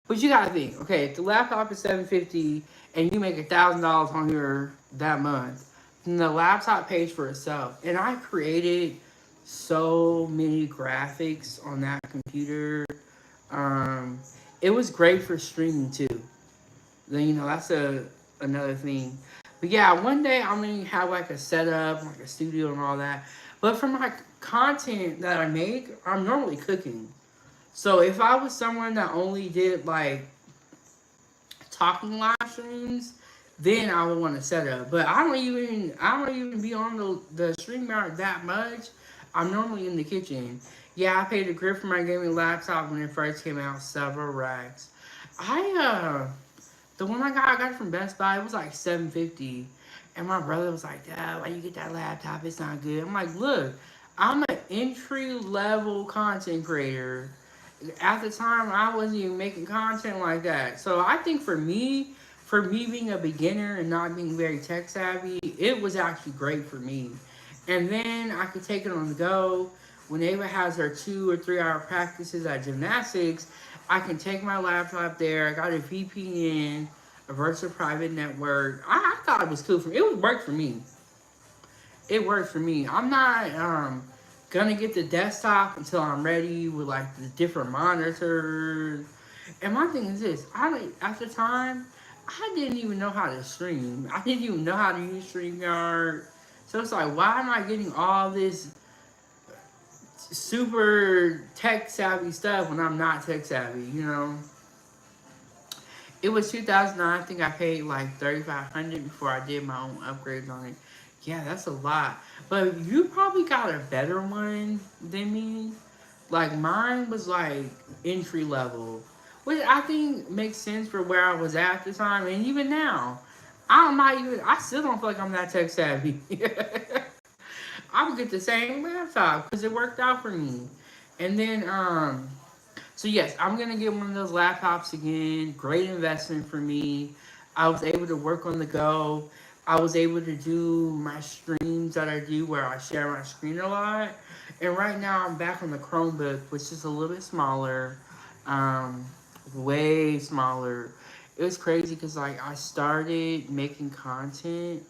But you gotta think, okay, if the laptop is 750 and you make $1,000 on your that month, then the laptop pays for itself. And I created so many graphics on that computer. Um, it was great for streaming too. Then that's another thing. But yeah, one day I'm gonna have like a setup, like a studio and all that. But for my content that I make, I'm normally cooking. So if I was someone that only did like talking live streams, then I would want to set up. But I don't even be on the stream yard that much. I'm normally in the kitchen. Yeah, I paid a grip for my gaming laptop when it first came out, several racks. The one I got it from Best Buy. It was like 750, and my brother was like, "Dad, why you get that laptop? It's not good." I'm like, "Look, I'm an entry level content creator. At the time, I wasn't even making content like that. So I think for me being a beginner and not being very tech savvy, it was actually great for me. And then I could take it on the go. When Ava has her 2 or 3 hour practices at gymnastics, I can take my laptop there. I got a VPN, a virtual private network. I thought it was cool for me. It would work for me. It works for me. I'm not gonna get the desktop until I'm ready with like the different monitors. And my thing is this: at the time I didn't even know how to stream. I didn't even know how to use StreamYard. So it's like, why am I getting all this super tech savvy stuff when I'm not tech savvy? It was 2009. I think I paid like 3,500 before I did my own upgrades on it. Yeah, that's a lot. But you probably got a better one than me. Like mine was like entry level, which I think makes sense for where I was at the time, and even now, I'm not even. I still don't feel like I'm that tech savvy. I would get the same laptop because it worked out for me, and then so yes, I'm gonna get one of those laptops again. Great investment for me. I was able to work on the go. I was able to do my streams that I do where I share my screen a lot. And right now I'm back on the Chromebook, which is a little bit smaller, um, way smaller. It was crazy because like I started making content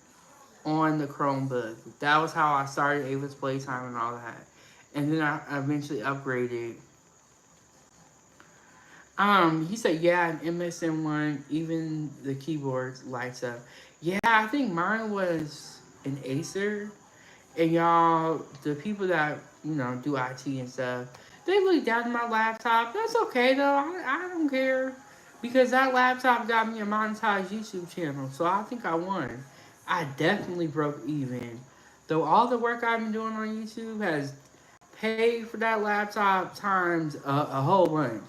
on the Chromebook. That was how I started Ava's Playtime and all that. And then I eventually upgraded He said, yeah, an MSN1, even the keyboard lights up. Yeah, I think mine was an Acer. And y'all, the people that, do IT and stuff, they look down at my laptop. That's okay, though. I don't care. Because that laptop got me a monetized YouTube channel. So I think I won. I definitely broke even. Though all the work I've been doing on YouTube has paid for that laptop times a whole bunch.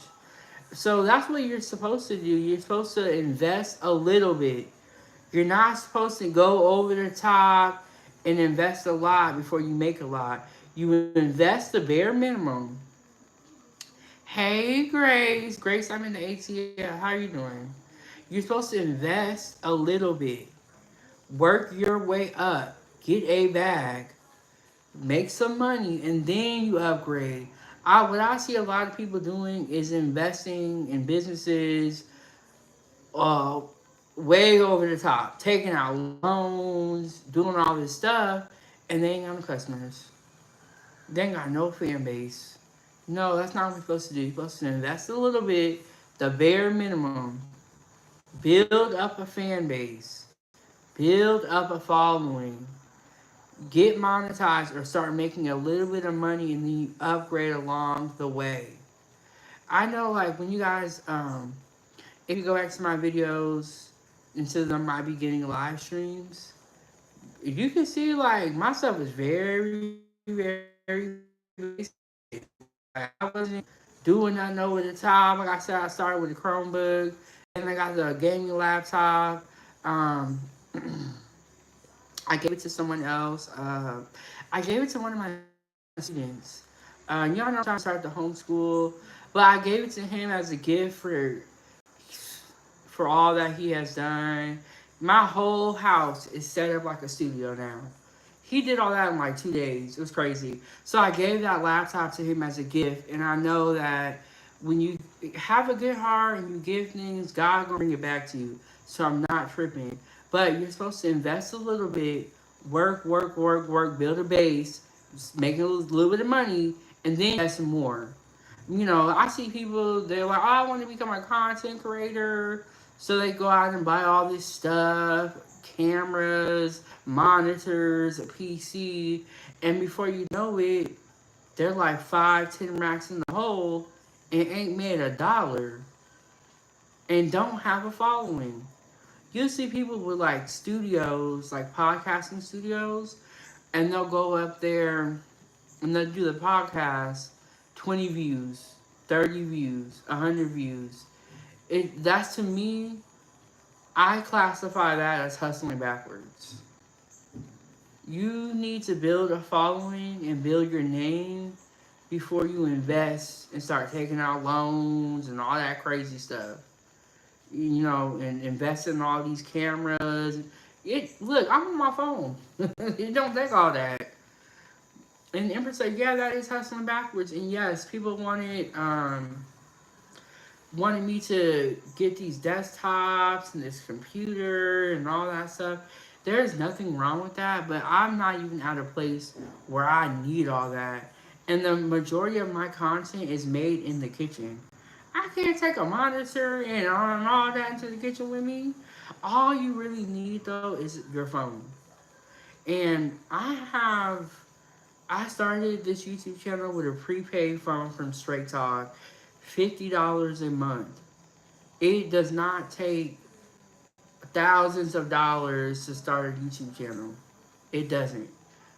So that's what you're supposed to do. You're supposed to invest a little bit. You're not supposed to go over the top and invest a lot before you make a lot. You invest the bare minimum. Hey, Grace. Grace, I'm in the ATL. How are you doing? You're supposed to invest a little bit. Work your way up. Get a bag. Make some money, and then you upgrade. What I see a lot of people doing is investing in businesses uh, way over the top, taking out loans, doing all this stuff, and they ain't got no customers. They ain't got no fan base. No, that's not what you're supposed to do. You're supposed to invest a little bit, the bare minimum. Build up a fan base. Build up a following. Get monetized or start making a little bit of money and then you upgrade along the way. I know, like, when you guys, if you go back to my videos, instead of them might be getting live streams, you can see like my stuff is very basic. Like, I wasn't doing nothing over the top. Like I said, I started with a Chromebook, and I got the gaming laptop. Um, I gave it to someone else. I gave it to one of my students. Y'all know I'm trying to start the homeschool, but I gave it to him as a gift for all that he has done. My whole house is set up like a studio now. He did all that in like 2 days. It was crazy. So I gave that laptop to him as a gift, and I know that when you have a good heart and you give things, God gonna bring it back to you. So I'm not tripping. But you're supposed to invest a little bit, work, build a base, make a little bit of money, and then invest some more. I see people, they're like, oh, I want to become a content creator. So they go out and buy all this stuff, cameras, monitors, a PC. And before you know it, they're like 5, 10 racks in the hole and ain't made a dollar and don't have a following. You see people with like studios, like podcasting studios, and they'll go up there and they'll do the podcast, 20 views, 30 views, 100 views. That's to me, I classify that as hustling backwards. You need to build a following and build your name before you invest and start taking out loans and all that crazy stuff. And invest in all these cameras. Look, I'm on my phone. It don't take all that. And Empress said, yeah, that is hustling backwards. And yes, people wanted me to get these desktops and this computer and all that stuff. There's nothing wrong with that, but I'm not even at a place where I need all that. And the majority of my content is made in the kitchen. I can't take a monitor and all that into the kitchen with me. All you really need though is your phone. And I started this YouTube channel with a prepaid phone from Straight Talk, $50 a month. It does not take thousands of dollars to start a YouTube channel. It doesn't.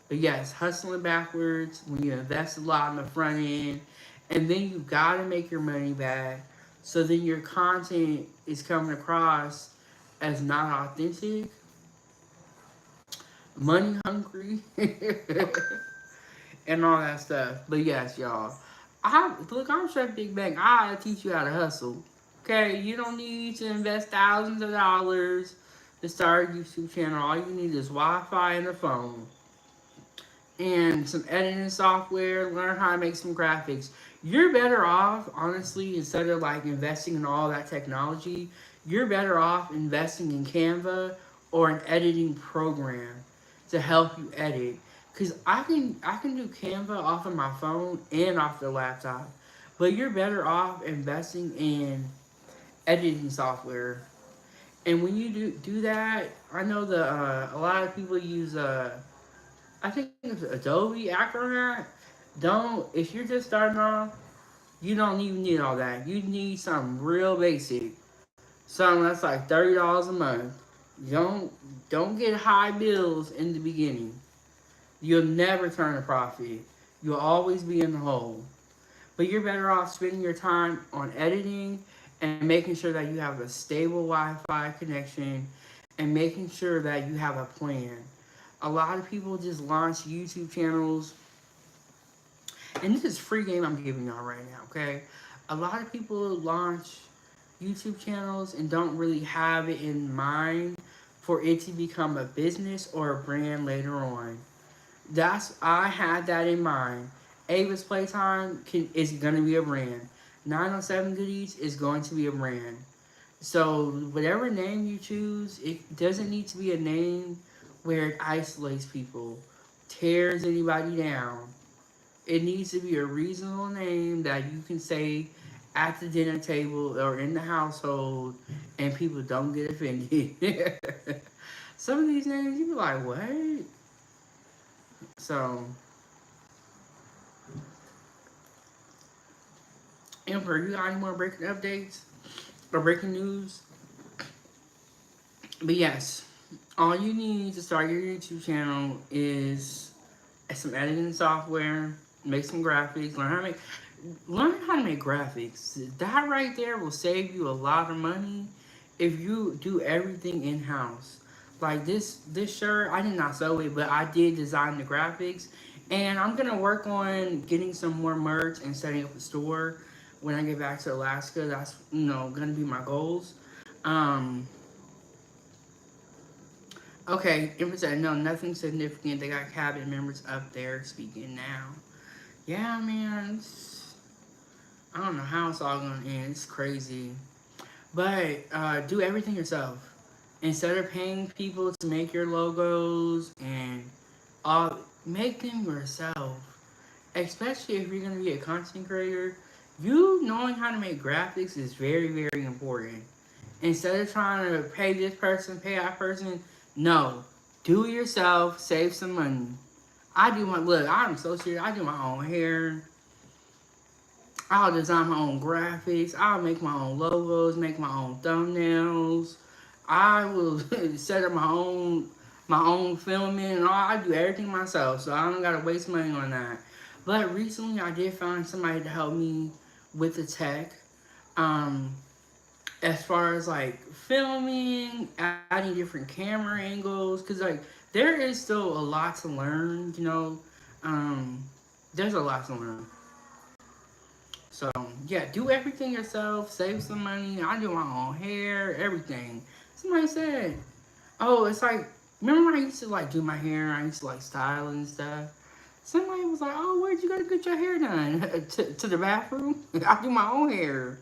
But yes, hustling backwards when you invest a lot in the front end, and then you gotta make your money back. So then your content is coming across as not authentic, money hungry, and all that stuff. But yes, y'all. I'm Chef Big Bang. I teach you how to hustle. Okay, you don't need to invest thousands of dollars to start a YouTube channel. All you need is Wi-Fi and a phone and some editing software, learn how to make some graphics. You're better off, honestly, instead of like investing in all that technology, you're better off investing in Canva or an editing program to help you edit. Cause I can do Canva off of my phone and off the laptop. But you're better off investing in editing software. And when you do that, I know the a lot of people use I think it's Adobe Acrobat. Don't if you're just starting off, you don't even need all that. You need something real basic, something that's like $30 a month. Don't get high bills in the beginning. You'll never turn a profit. You'll always be in the hole. But you're better off spending your time on editing and making sure that you have a stable Wi-Fi connection and making sure that you have a plan. A lot of people just launch YouTube channels, and this is free game I'm giving y'all right now, okay? A lot of people launch YouTube channels and don't really have it in mind for it to become a business or a brand later on. I had that in mind. Ava's Playtime is gonna be a brand. 907 Goodies is going to be a brand. So whatever name you choose, it doesn't need to be a name where it isolates people, tears anybody down. It needs to be a reasonable name that you can say at the dinner table or in the household and people don't get offended. Some of these names you be like, what? So Emperor, you got any more breaking updates or breaking news? But yes, all you need to start your YouTube channel is some editing software, make some graphics, learn how to make graphics. That right there will save you a lot of money if you do everything in house. Like this shirt, I did not sew it, but I did design the graphics, and I'm gonna work on getting some more merch and setting up a store when I get back to Alaska. That's gonna be my goals. Um, okay, Emma said no, nothing significant. They got cabin members up there speaking now. Yeah, man. I don't know how it's all gonna end. It's crazy. But do everything yourself. Instead of paying people to make your logos and make them yourself. Especially if you're gonna be a content creator, you knowing how to make graphics is very, very important. Instead of trying to pay this person, pay that person, no. Do it yourself, save some money. I'm so serious, I do my own hair. I'll design my own graphics. I'll make my own logos, make my own thumbnails. I will set up my own filming and all. I do everything myself, so I don't gotta waste money on that. But recently, I did find somebody to help me with the tech. Um, as far as like filming, adding different camera angles, cause like there is still a lot to learn. Um, there's a lot to learn. So yeah, do everything yourself. Save some money. I do my own hair, everything. Somebody said, "Oh, it's like remember when I used to like do my hair? I used to like style and stuff." Somebody was like, "Oh, where'd you go to get your hair done? to the bathroom? I do my own hair,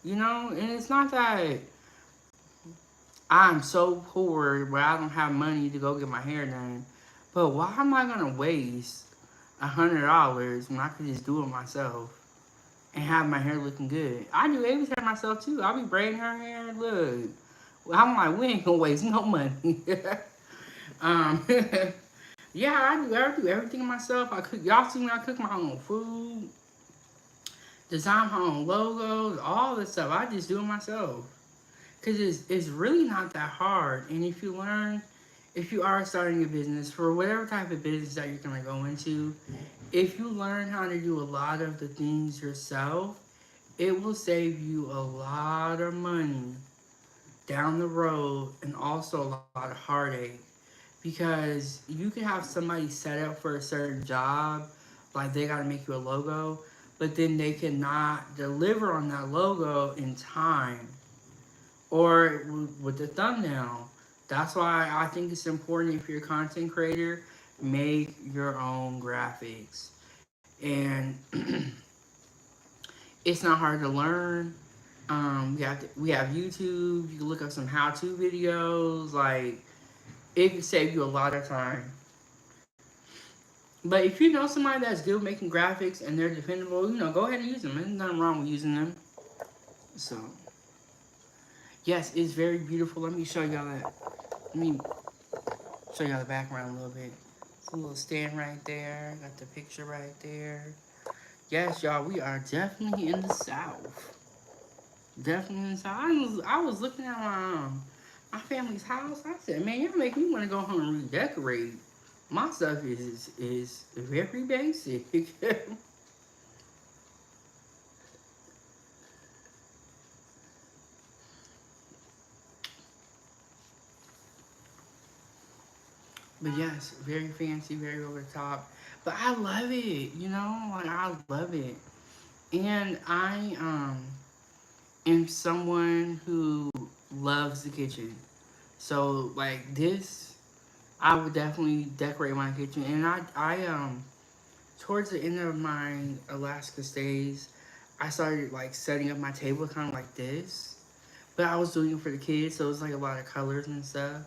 And it's not that I'm so poor where I don't have money to go get my hair done, but why am I gonna waste $100 when I could just do it myself? And have my hair looking good. I do Ava's hair myself too. I'll be braiding her hair. Look, I'm like, we ain't gonna waste no money. um, yeah, I do everything myself. I cook. Y'all see me? I cook my own food, design my own logos, all this stuff. I just do it myself. Cause it's really not that hard. And if you are starting a business for whatever type of business that you're gonna go into, if you learn how to do a lot of the things yourself, it will save you a lot of money down the road and also a lot of heartache. Because you can have somebody set up for a certain job, like they gotta make you a logo, but then they cannot deliver on that logo in time or with the thumbnail. That's why I think it's important if you're a content creator, make your own graphics. And it's not hard to learn. We have YouTube. You can look up some how-to videos. Like it can save you a lot of time. But if you know somebody that's good at making graphics and they're dependable, go ahead and use them. There's nothing wrong with using them. So, yes, it's very beautiful. Let me show y'all that. Let me show y'all the background a little bit. It's a little stand right there. Got the picture right there. Yes, y'all, we are definitely in the South. Definitely in the South. I was looking at my family's house. I said, man, y'all make me want to go home and redecorate. My stuff is very basic. But yes, very fancy, very over the top. But I love it, like I love it. And I am someone who loves the kitchen. So like this, I would definitely decorate my kitchen. And I towards the end of my Alaska stays, I started like setting up my table kind of like this. But I was doing it for the kids, so it was like a lot of colors and stuff.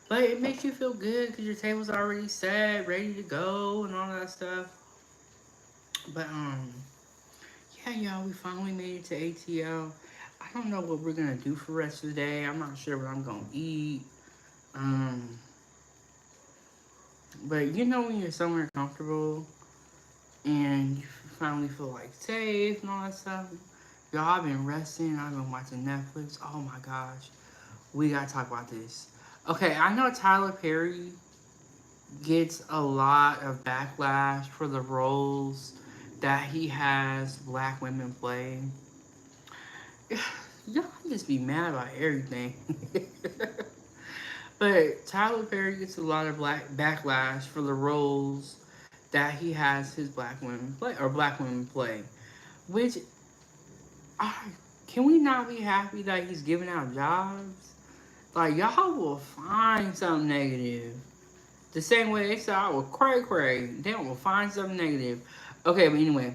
But it makes you feel good because your table's already set, ready to go, and all that stuff. But yeah, y'all, we finally made it to ATL. I don't know what we're gonna do for the rest of the day. I'm not sure what I'm gonna eat. Um, but when you're somewhere comfortable and you finally feel like safe and all that stuff. Y'all, I've been resting. I've been watching Netflix. Oh my gosh, we gotta talk about this. Okay, I know Tyler Perry gets a lot of backlash for the roles that he has black women play. Y'all just be mad about everything. But Tyler Perry gets a lot of black backlash for the roles that he has his black women play or black women play. Which I, can we not be happy that he's giving out jobs? Like y'all will find something negative. The same way they said I was cray cray, they will find something negative. Okay, but anyway,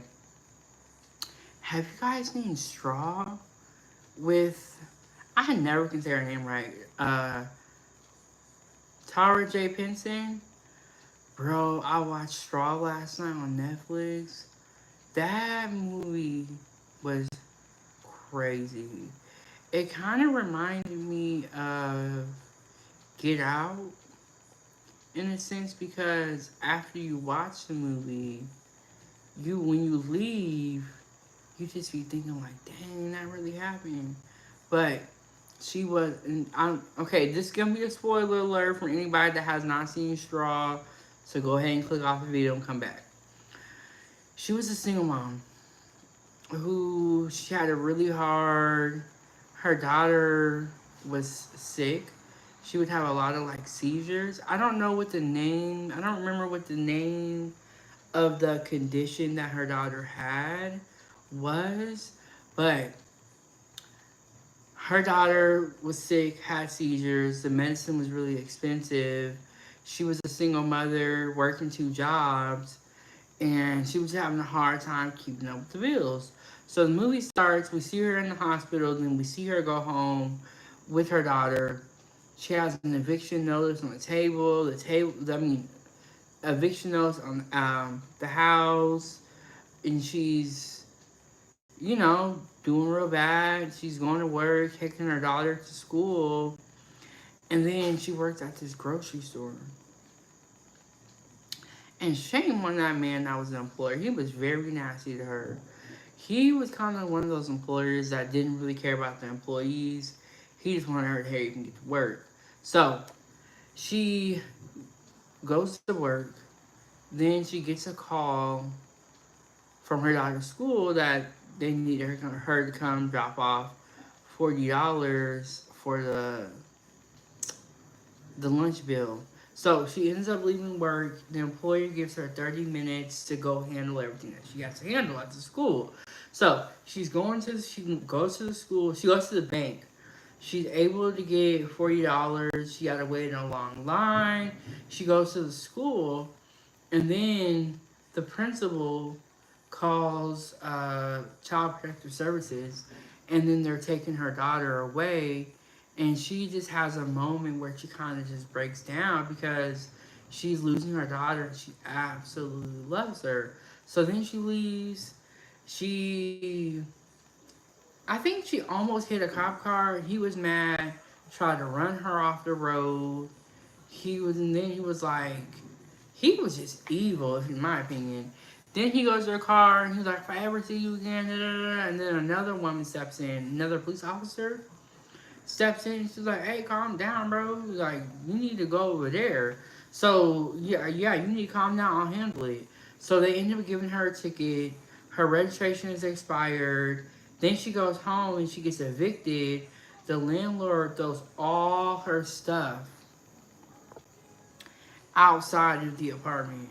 have you guys seen Straw with? I never can say her name right. Tara J. Pinson. Bro, I watched Straw last night on Netflix. That movie was crazy. It kind of reminded me of Get Out in a sense because after you watch the movie, when you leave, you just be thinking like, dang, that really happened. But she was, and I'm okay. This is gonna be a spoiler alert for anybody that has not seen Straw. So go ahead and click off the video and come back. She was a single mom who she had a really hard. Her daughter was sick. She would have a lot of like seizures. I don't know what the name. I don't remember what the name of the condition that her daughter had was, but her daughter was sick, had seizures. The medicine was really expensive. She was a single mother working two jobs, and she was having a hard time keeping up with the bills. So the movie starts, we see her in the hospital, then we see her go home with her daughter. She has an eviction notice on the table. Eviction notice on the house, and she's, doing real bad. She's going to work, taking her daughter to school, and then she works at this grocery store. And shame on that man that was an employer. He was very nasty to her. He was kind of one of those employers that didn't really care about the employees. He just wanted her to hurry and get to work. So she goes to work. Then she gets a call from her daughter's school that they need her to come drop off $40 for the lunch bill. So she ends up leaving work. The employer gives her 30 minutes to go handle everything that she has to handle at the school. So she goes to the school. She goes to the bank. She's able to get $40. She got to wait in a long line. She goes to the school, and then the principal calls Child Protective Services, and then they're taking her daughter away, and she just has a moment where she kind of just breaks down because she's losing her daughter and she absolutely loves her. So then she leaves. She, I think she almost hit a cop car. He was mad, tried to run her off the road. And then he was like, he was just evil, in my opinion. Then he goes to her car and he's like, if I ever see you again, da, da, da. And then another woman steps in, another police officer steps in. She's like, hey, calm down, bro. Like, you need to go over there. So, yeah, you need to calm down. I'll handle it. So they end up giving her a ticket. Her registration is expired. Then she goes home and she gets evicted. The landlord throws all her stuff outside of the apartment.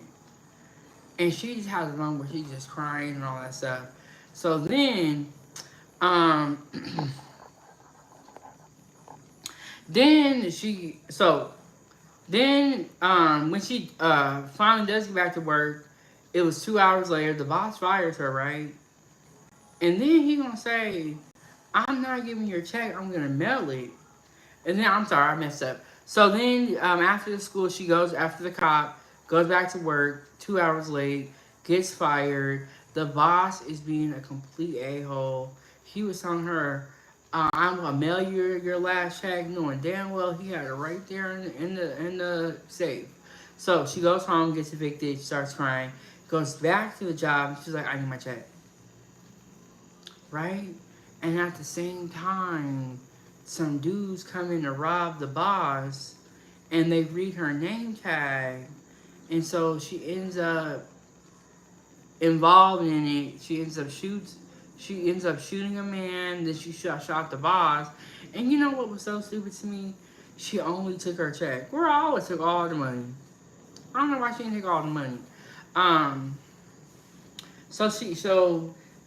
And she just has a moment where she's just crying and all that stuff. So then, um, then she, so then, when she finally does get back to work, it was 2 hours later. The boss fires her, right? And then he gonna say, "I'm not giving you your check. I'm gonna mail it." And then I'm sorry, I messed up. So then, after the school, she goes after the cop, goes back to work. 2 hours late, gets fired. The boss is being a complete a hole. He was telling her, "I'm gonna mail you your last check," knowing damn well he had it right there in the safe. So she goes home, gets evicted, starts crying, goes back to the job. She's like, "I need my check." Right? And at the same time, some dudes come in to rob the boss and they read her name tag. And so she ends up involved in it. She ends up shooting a man, then she shot the boss. And you know what was so stupid to me? She only took her check. Where I always took all the money. I don't know why she didn't take all the money. Um so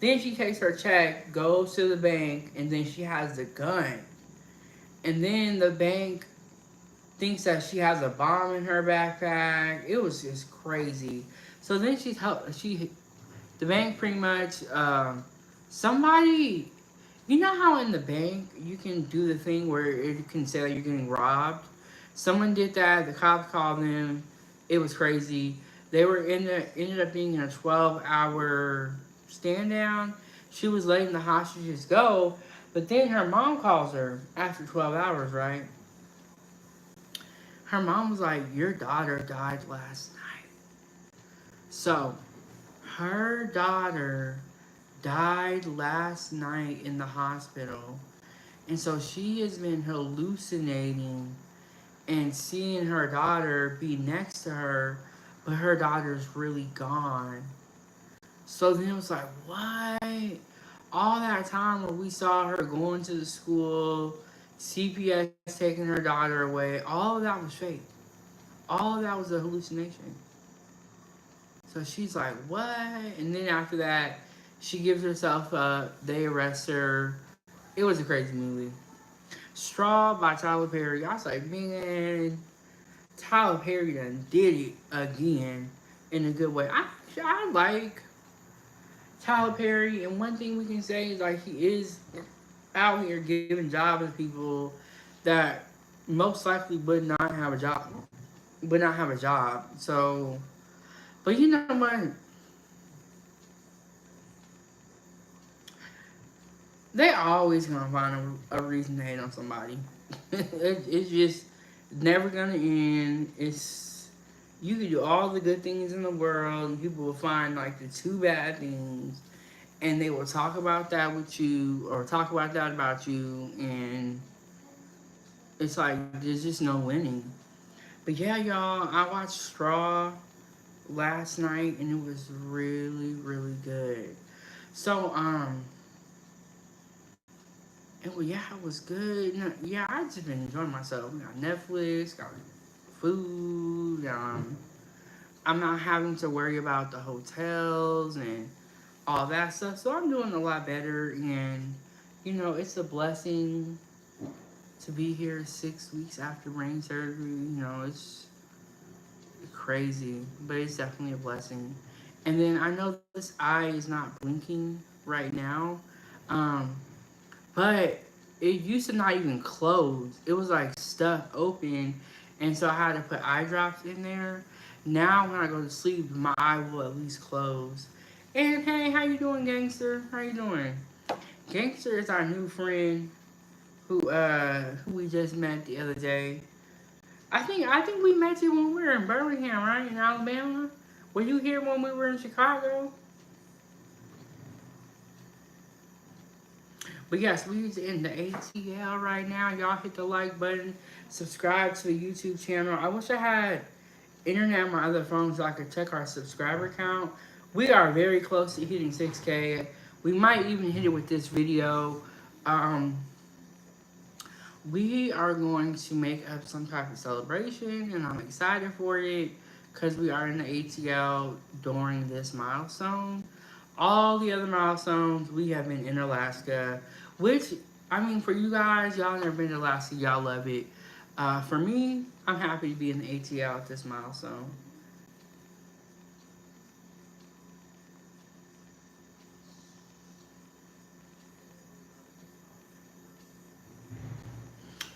then she takes her check, goes to the bank, and then she has the gun. And then the bank thinks that she has a bomb in her backpack. It was just crazy. So then the bank pretty much, somebody, you know how in the bank you can do the thing where it can say that you're getting robbed? Someone did that. The cops called them. It was crazy. They were ended up being in a 12-hour stand down. She was letting the hostages go, but then her mom calls her after 12 hours, right? Her mom was like, your daughter died last night. So, her daughter died last night in the hospital. And so she has been hallucinating and seeing her daughter be next to her, but her daughter's really gone. So then it was like, what? All that time where we saw her going to the school, CPS taking her daughter away, all of that was fake. All of that was a hallucination. So she's like, what? And then after that, she gives herself up. They arrest her. It was a crazy movie. Straw by Tyler Perry. I was like, man, Tyler Perry done did it again in a good way. I like Tyler Perry, and one thing we can say is like he is out here giving jobs to people that most likely would not have a job. Would not have a job. So, but you know what? They always gonna find a reason to hate on somebody. It's just never gonna end. It's you can do all the good things in the world, and people will find like the two bad things, and they will talk about that with you or talk about that about you, and it's like there's just no winning. But yeah, y'all, I watched Straw last night, and it was really, really good. So, and well, yeah, it was good. Yeah, I just been enjoying myself. We got Netflix, got food. I'm not having to worry about the hotels and all that stuff. So I'm doing a lot better. And, it's a blessing to be here 6 weeks after brain surgery. It's crazy, but it's definitely a blessing. And then I know this eye is not blinking right now. Um, But it used to not even close. It was like stuck open. and so I had to put eye drops in there. Now when I go to sleep, my eye will at least close. And hey, how you doing, gangster? How you doing? Gangster is our new friend who we just met the other day. I think we met you when we were in Birmingham, right? In Alabama. Were you here when we were in Chicago? But yes, we're in the ATL right now. Y'all hit the like button. Subscribe to the YouTube channel. I wish I had internet on my other phone so I could check our subscriber count. We are very close to hitting 6K. We might even hit it with this video. Um, we are going to make up some type of celebration, and I'm excited for it because we are in the ATL during this milestone. All the other milestones, we have been in Alaska, which, I mean, for you guys, y'all never been to Alaska, y'all love it. For me, I'm happy to be in the ATL at this milestone.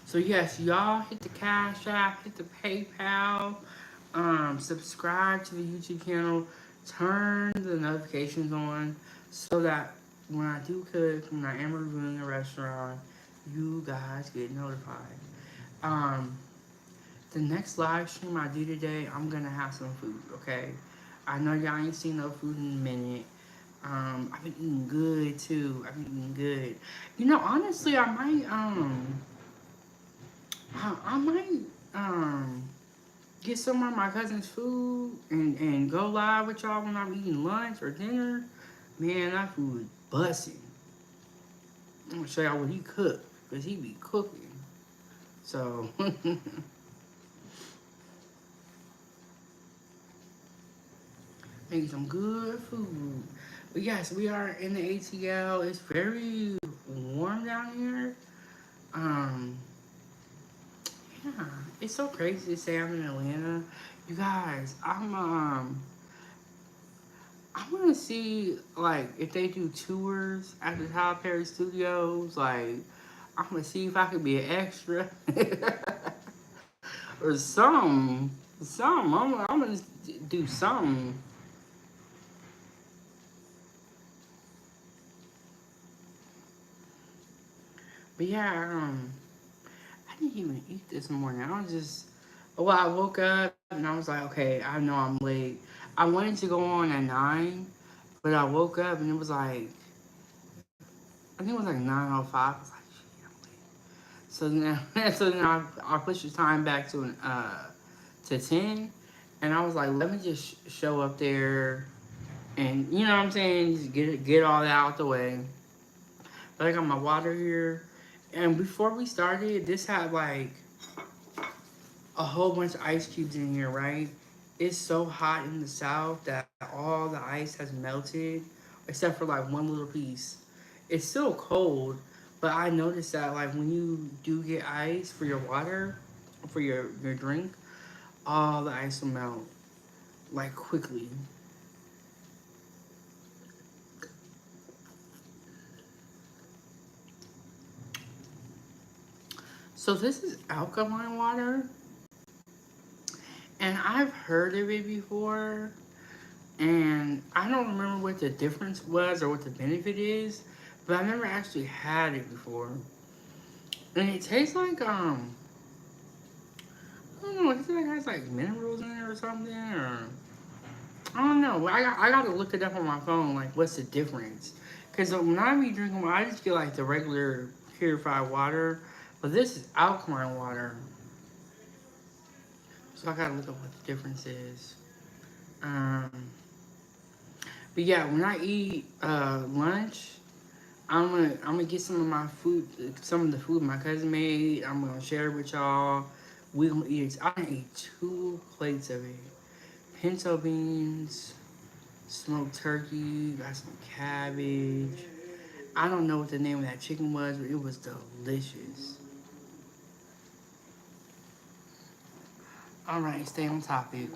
So yes, y'all hit the Cash App, hit the PayPal, subscribe to the YouTube channel, turn the notifications on so that when I do cook, when I am reviewing a restaurant, you guys get notified. Um, the next live stream I do today, I'm gonna have some food, okay? I know y'all ain't seen no food in a minute. I've been eating good too. I've been eating good. You know, honestly, I might get some of my cousin's food and go live with y'all when I'm eating lunch or dinner. Man, that food is busting. I'm gonna show y'all what he cooked, because he be cooking. So making some good food. But yes, we are in the ATL. It's very warm down here. Um, yeah, it's so crazy to say I'm in Atlanta. You guys, I want to see, like, if they do tours at the Tyler Perry Studios. Like, I'm gonna see if I could be an extra or something. Something. I'm gonna do something. But yeah, I didn't even eat this morning. I was just, well, I woke up and I was like, okay, I know I'm late. I wanted to go on at 9, but I woke up and it was like, I think it was like 9:05. I was like, shit, I'm late. So then, so then I pushed the time back to 10, and I was like, let me just show up there, and you know what I'm saying, just get all that out the way. But I got my water here, and before we started, this had like a whole bunch of ice cubes in here, right? It's so hot in the south that all the ice has melted, except for like one little piece. It's still cold, but I noticed that like when you do get ice for your water, for your drink, all the ice will melt like quickly. So this is alkaline water, and I've heard of it before, and I don't remember what the difference was or what the benefit is, but I've never actually had it before. And it tastes like I don't know, it tastes like it has like minerals in it or something, or I don't know. I gotta look it up on my phone, like what's the difference? Cause when I be drinking water, I just get like the regular purified water, but this is alkaline water, so I gotta look up what the difference is. Um, but yeah, when I eat lunch, I'm gonna get some of my food, some of the food my cousin made. I'm gonna share it with y'all. We gonna eat it. I gonna eat 2 plates of it. Pinto beans, smoked turkey, got some cabbage. I don't know what the name of that chicken was, but it was delicious. All right, stay on topic.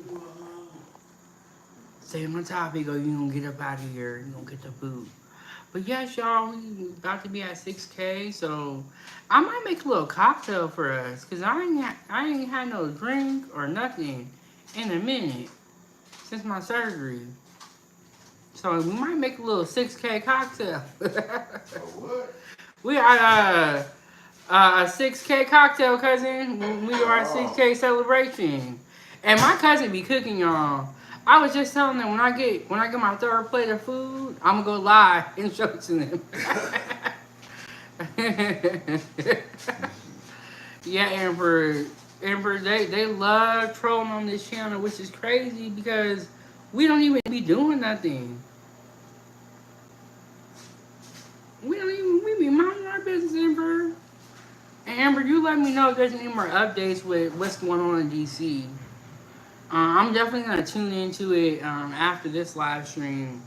Stay on topic, or you gonna get up out of here. You gonna get the food. But yes, y'all, we about to be at 6K, so I might make a little cocktail for us, cause I ain't had no drink or nothing in a minute since my surgery. So we might make a little 6K cocktail. Oh, what? We are a 6K cocktail, cousin. We are a Oh. 6K celebration, and my cousin be cooking, y'all. I was just telling them when I get my third plate of food, I'm gonna go live and show it to them. Yeah, Amber, they love trolling on this channel, which is crazy because we don't even be doing nothing. We be minding our business, Amber. And Amber, you let me know if there's any more updates with what's going on in DC. I'm definitely gonna tune into it after this live stream.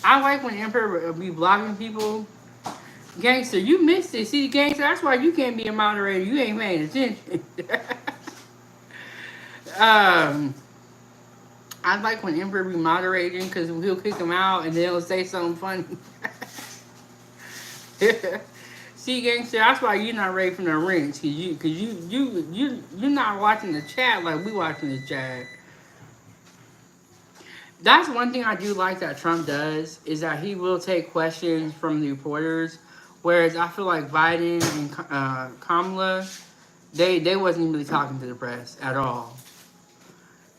I like when Emperor be blogging people. Gangster, you missed it. See, gangster, that's why you can't be a moderator. You ain't paying attention. um, I like when Emperor be moderating because he'll kick him out and then he'll say something funny. See, gangster, that's why you're not ready for the rinse, you're not watching the chat like we watching the chat. That's one thing I do like that Trump does is that he will take questions from the reporters, whereas I feel like Biden and Kamala, they wasn't really talking to the press at all.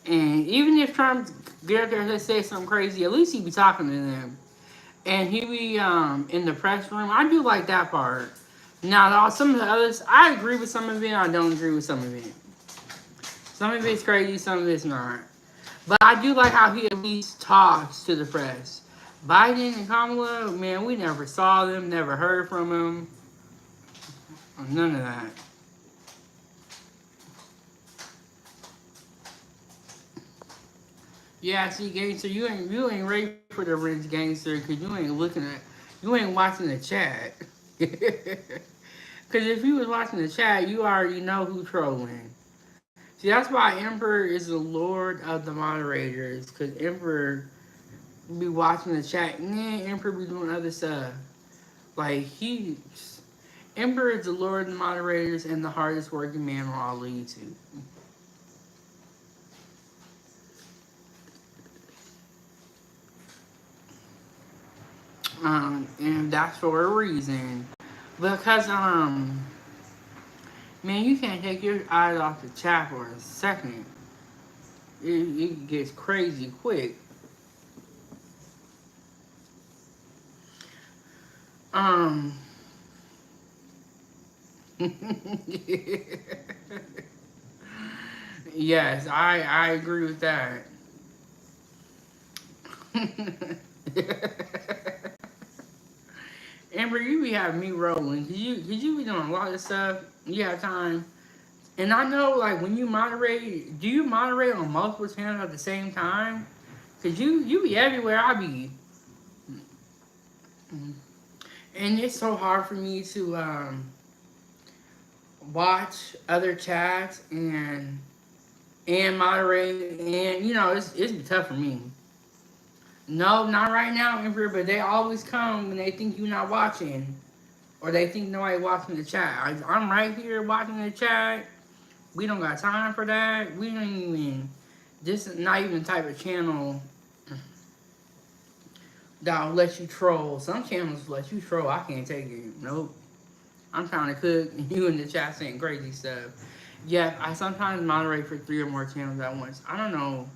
And even if Trump get up there and say something crazy, at least he be talking to them. And he be in the press room. I do like that part. Now, some of the others, I agree with some of it. I don't agree with some of it. Some of it's crazy. Some of it's not. But I do like how he at least talks to the press. Biden and Kamala, man, we never saw them, never heard from them. None of that. Yeah, see, gangster, you ain't ready for the rich gangster because you ain't watching the chat. Because if you was watching the chat, you already know who trolling. See, that's why Emperor is the lord of the moderators. Because Emperor be watching the chat, and then Emperor be doing other stuff. Like, Emperor is the lord of the moderators and the hardest working man on all of YouTube. And that's for a reason. Because, man, you can't take your eyes off the chat for a second. It gets crazy quick. Um, yes, I agree with that. Amber, you be having me rolling. Cause you be doing a lot of stuff. You have time. And I know, like, when you moderate, do you moderate on multiple channels at the same time? Cause you be everywhere. I be, and it's so hard for me to watch other chats and moderate, and it's tough for me. No, not right now, Emperor. But they always come when they think you're not watching, or they think nobody watching the chat. I'm right here watching the chat. We don't got time for that. We don't even. This is not even the type of channel that'll let you troll. Some channels let you troll. I can't take it. Nope. I'm trying to cook, and you in the chat saying crazy stuff. Yeah, I sometimes moderate for 3 or more channels at once. I don't know.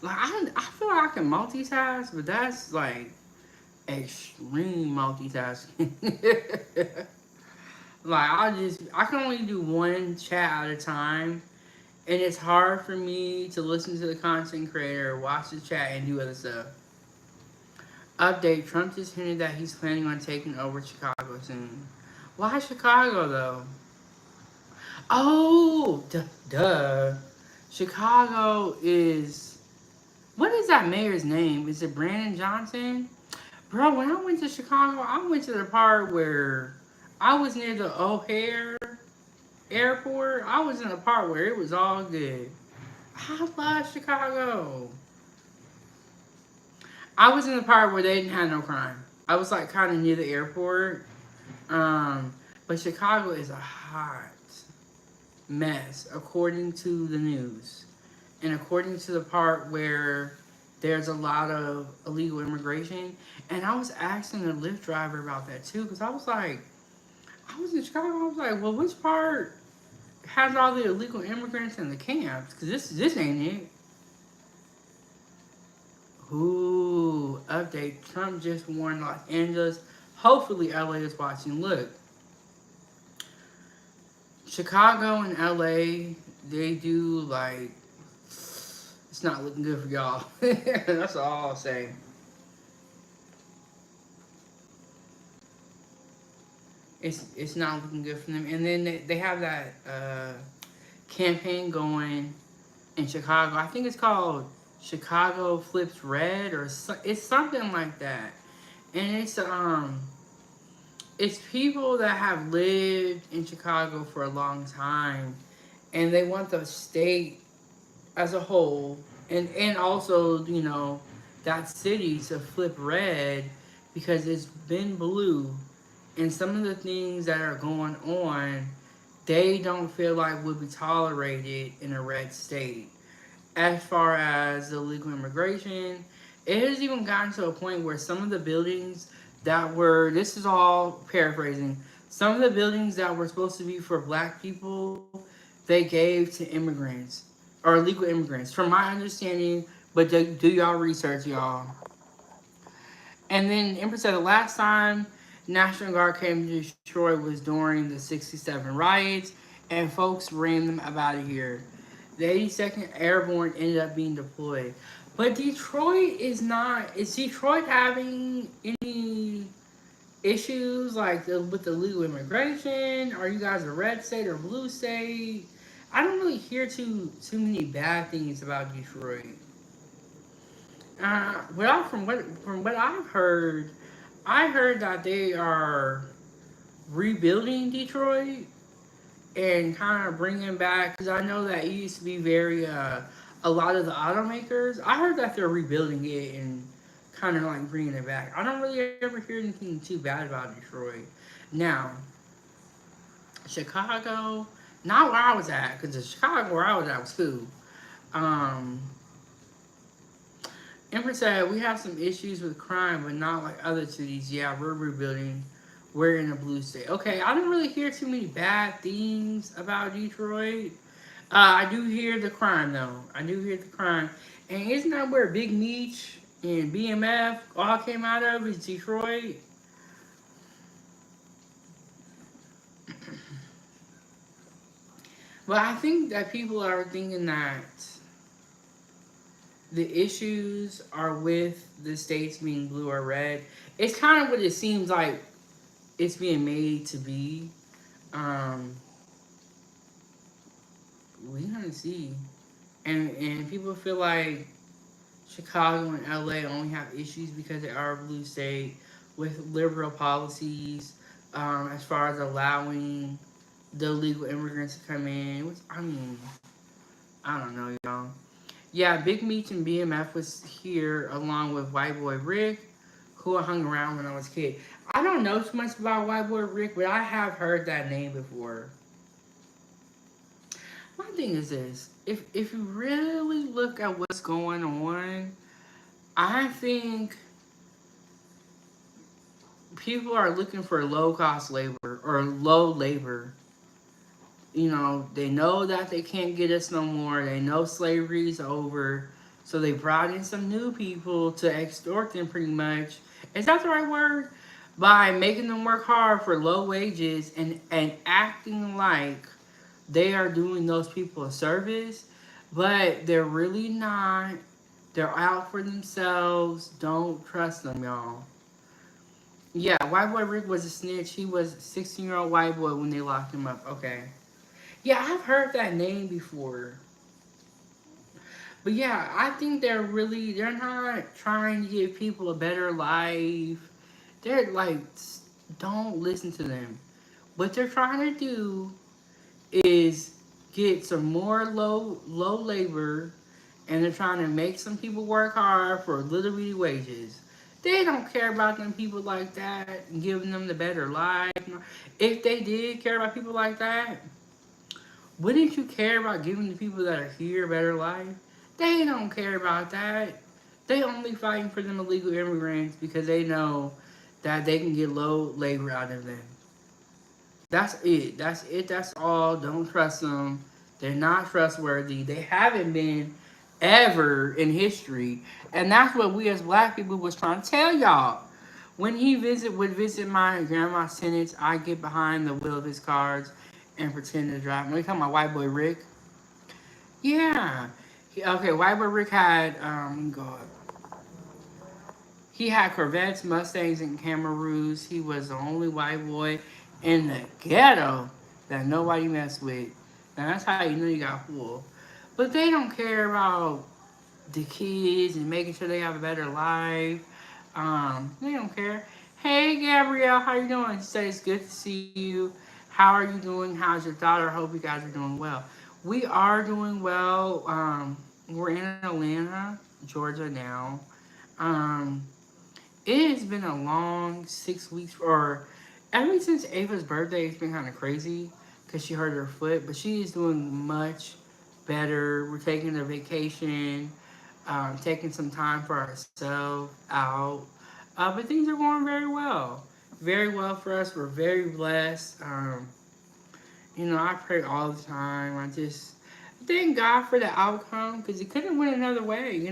Like I feel like I can multitask, but that's like extreme multitasking. Like I can only do one chat at a time, and it's hard for me to listen to the content creator, watch the chat, and do other stuff. Update: Trump just hinted that he's planning on taking over Chicago soon. Why Chicago though? Oh, duh. Chicago is, what is that mayor's name? Is it Brandon Johnson? Bro, when I went to Chicago, I went to the part where I was near the O'Hare airport. I was in the part where it was all good. I love Chicago. I was in the part where they didn't have no crime. I was like kind of near the airport. But Chicago is a hot mess according to the news. And according to the part where there's a lot of illegal immigration. And I was asking the Lyft driver about that too, because I was like, I was in Chicago. I was like, well, which part has all the illegal immigrants in the camps? Because this ain't it. Ooh, update. Trump just warned Los Angeles. Hopefully, LA is watching. Look, Chicago and LA, they do like, it's not looking good for y'all. That's all I'll say. It's not looking good for them. And then they have that campaign going in Chicago. I think it's called Chicago Flips Red or it's something like that. And it's people that have lived in Chicago for a long time, and they want the state as a whole, and also that city to flip red because it's been blue, and some of the things that are going on, they don't feel like would be tolerated in a red state. As far as illegal immigration, it has even gotten to a point where some of the buildings that were, this is all paraphrasing, some of the buildings that were supposed to be for black people, they gave to immigrants or illegal immigrants, from my understanding. But do y'all research, y'all. And then Empress said the last time National Guard came to Detroit was during the 67 riots, and folks ran them up out of here. The 82nd Airborne ended up being deployed. But Detroit is not. Is Detroit having any issues like with the legal immigration? Are you guys a red state or blue state? I don't really hear too many bad things about Detroit. From what I've heard, I heard that they are rebuilding Detroit and kind of bringing back, because I know that it used to be very a lot of the automakers. I heard that they're rebuilding it and kind of like bringing it back. I don't really ever hear anything too bad about Detroit. Now, Chicago, not where I was at, because the Chicago where I was at was cool. Um, Empress said we have some issues with crime, but not like other cities. Yeah, we're rebuilding. We're in a blue state. Okay, I don't really hear too many bad things about Detroit. I do hear the crime though. I do hear the crime, and isn't that where Big Meech and BMF all came out of? Is Detroit? But I think that people are thinking that the issues are with the states being blue or red. It's kind of what it seems like it's being made to be. Um, we gonna see, and people feel like Chicago and LA only have issues because they are a blue state with liberal policies, as far as allowing the illegal immigrants to come in. Which, I mean, I don't know, y'all. Yeah, Big Meech and BMF was here along with White Boy Rick, who I hung around when I was a kid. I don't know too much about White Boy Rick, but I have heard that name before. My thing is this: if you really look at what's going on, I think people are looking for low cost labor or low labor. They know that they can't get us no more. They know slavery's over. So they brought in some new people to extort them pretty much. Is that the right word? By making them work hard for low wages and acting like they are doing those people a service. But they're really not. They're out for themselves. Don't trust them, y'all. Yeah, White Boy Rick was a snitch. He was a 16-year-old white boy when they locked him up. Okay. Yeah, I've heard that name before. But yeah, I think they're not trying to give people a better life. They're like, don't listen to them. What they're trying to do is get some more low labor And they're trying to make some people work hard for little bitty wages. They don't care about them people like that and giving them the better life. If they did care about people like that, wouldn't you care about giving the people that are here a better life? They don't care about that. They only fighting for them illegal immigrants because they know that they can get low labor out of them. That's it. That's it. That's all. Don't trust them. They're not trustworthy. They haven't been ever in history. And that's what we as black people was trying to tell y'all. When he would visit my grandma's tenants, I get behind the wheel of his cars and pretend to drive. When you talking about white boy Rick? Yeah. Okay, white boy Rick had God. He had Corvettes, Mustangs, and Camaroos. He was the only white boy in the ghetto that nobody messed with. And that's how you know you got full. But they don't care about the kids and making sure they have a better life. They don't care. Hey Gabrielle, how you doing? She says it's good to see you. How are you doing? How's your daughter? I hope you guys are doing well. We are doing well. We're in Atlanta, Georgia now. Um, it has been a long 6 weeks, or ever since Ava's birthday. It's been kind of crazy because she hurt her foot, but she is doing much better. We're taking a vacation, taking some time for ourselves out, but things are going very well for us. We're very blessed. I pray all the time. I just thank God for the outcome because it couldn't went another way.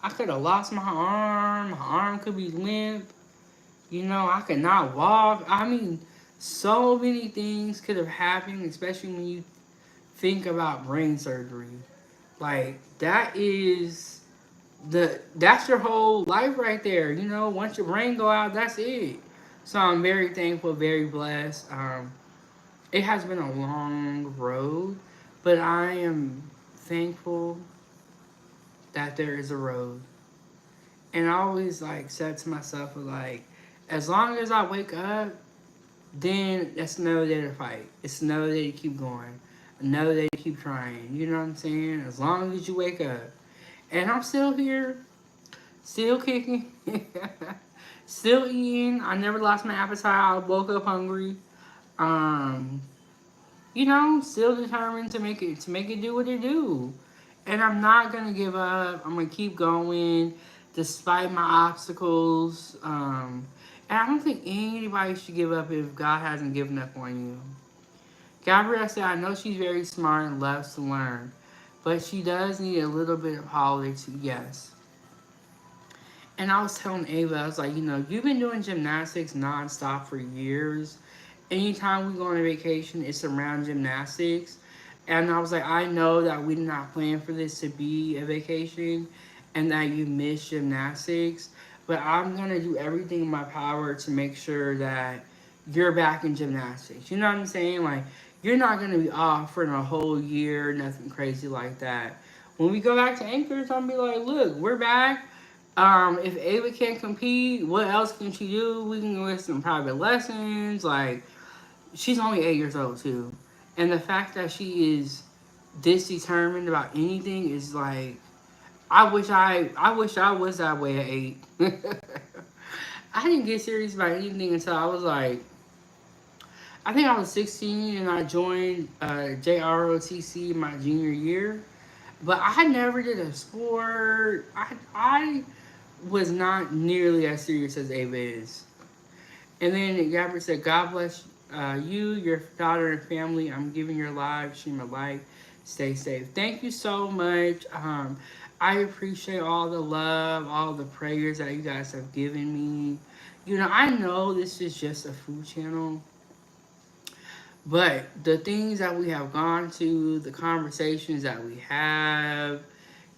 I could have lost my arm. My arm could be limp. I could not walk. I mean, so many things could have happened, especially when you think about brain surgery. Like that's your whole life right there. Once your brain go out, that's it. So I'm very thankful, very blessed. It has been a long road, but I am thankful that there is a road. And I always said to myself as long as I wake up, then that's another day to fight. It's another day to keep going. Another day to keep trying. You know what I'm saying? As long as you wake up. And I'm still here, still kicking, still eating. I never lost my appetite. I woke up hungry. Um, still determined to make it do what it do. And I'm not gonna give up. I'm gonna keep going despite my obstacles. And I don't think anybody should give up if God hasn't given up on you. Gabrielle said, I know she's very smart and loves to learn, but she does need a little bit of holiday too. Yes. And I was telling Ava, I was like, you've been doing gymnastics nonstop for years. Anytime we go on a vacation, it's around gymnastics. And I was like, I know that we did not plan for this to be a vacation and that you miss gymnastics. But I'm going to do everything in my power to make sure that you're back in gymnastics. You know what I'm saying? You're not going to be off for a whole year, nothing crazy like that. When we go back to Anchorage, I'm going to be like, look, we're back. If Ava can't compete, what else can she do? We can go get some private lessons. She's only 8 years old, too. And the fact that she is this determined about anything is I wish I was that way at 8. I didn't get serious about anything until I was I think I was 16 and I joined JROTC my junior year. But I never did a sport. I was not nearly as serious as Ava is. And then Gabrielle said, God bless you, your daughter, and family. I'm giving your life, stream of life. Stay safe. Thank you so much. I appreciate all the love, all the prayers that you guys have given me. I know this is just a food channel, but the things that we have gone to, the conversations that we have,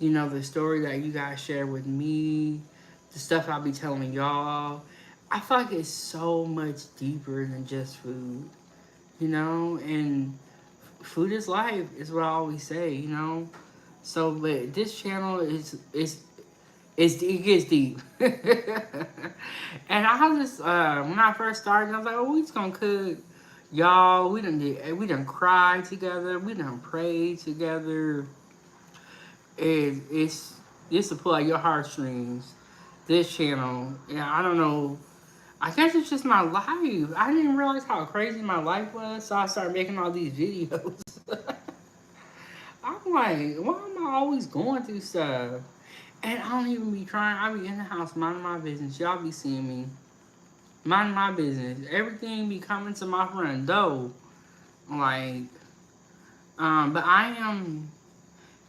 the story that you guys share with me, the stuff I'll be telling y'all, I feel like it's so much deeper than just food, and food is life, is what I always say. So, but this channel it gets deep. And I was when I first started, I was like, oh, we just gonna cook. Y'all, we done cried together, we done prayed together. it's to pull out your heartstrings. This channel, yeah, I don't know. I guess it's just my life. I didn't realize how crazy my life was, so I started making all these videos. I'm like, why am I always going through stuff? And I don't even be trying. I be in the house minding my business. Y'all be seeing me minding my business. Everything be coming to my front door. Like, but I am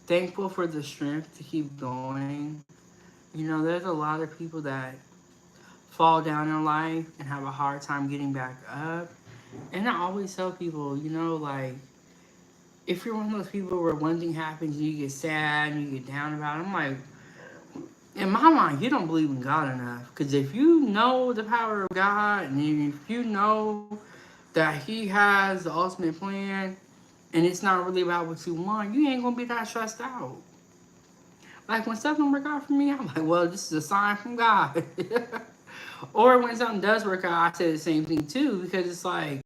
thankful for the strength to keep going. You know, there's a lot of people that fall down in life and have a hard time getting back up. And I always tell people, you know, like, if you're one of those people where one thing happens and you get sad and you get down about it, I'm like, in my mind, you don't believe in God enough. Because if you know the power of God and if you know that He has the ultimate plan and it's not really about what you want, you ain't going to be that stressed out. Like when stuff don't work out for me, I'm like, well, this is a sign from God. Or when something does work out, I say the same thing too, because it's like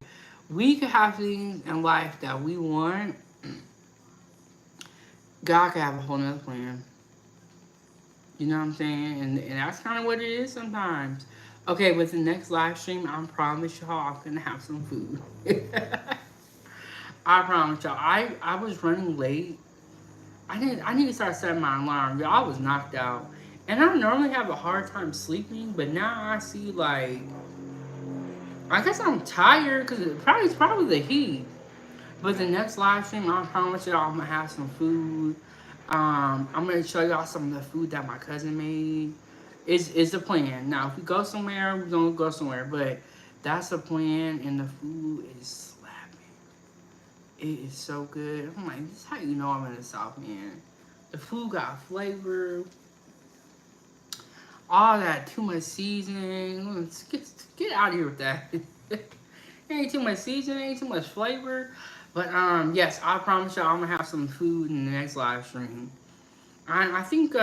we could have things in life that we want. God could have a whole nother plan. You know what I'm saying? And that's kind of what it is sometimes. Okay, with the next live stream, I promise y'all I'm gonna have some food. I promise y'all. I was running late. I need to start setting my alarm. Y'all, I was knocked out. And I normally have a hard time sleeping, but now I see like I guess I'm tired because it's probably the heat. But the next live stream, I promise y'all I'm gonna have some food. I'm gonna show y'all some of the food that my cousin made. Is the plan. Now if we go somewhere, we're gonna go somewhere. But that's the plan and the food is slapping. It is so good. I'm like, this is how you know I'm in the South, man. The food got flavor, all that too much seasoning. Get out of here with that. Ain't too much seasoning, ain't too much flavor. But yes, I promise y'all I'm gonna have some food in the next live stream. I think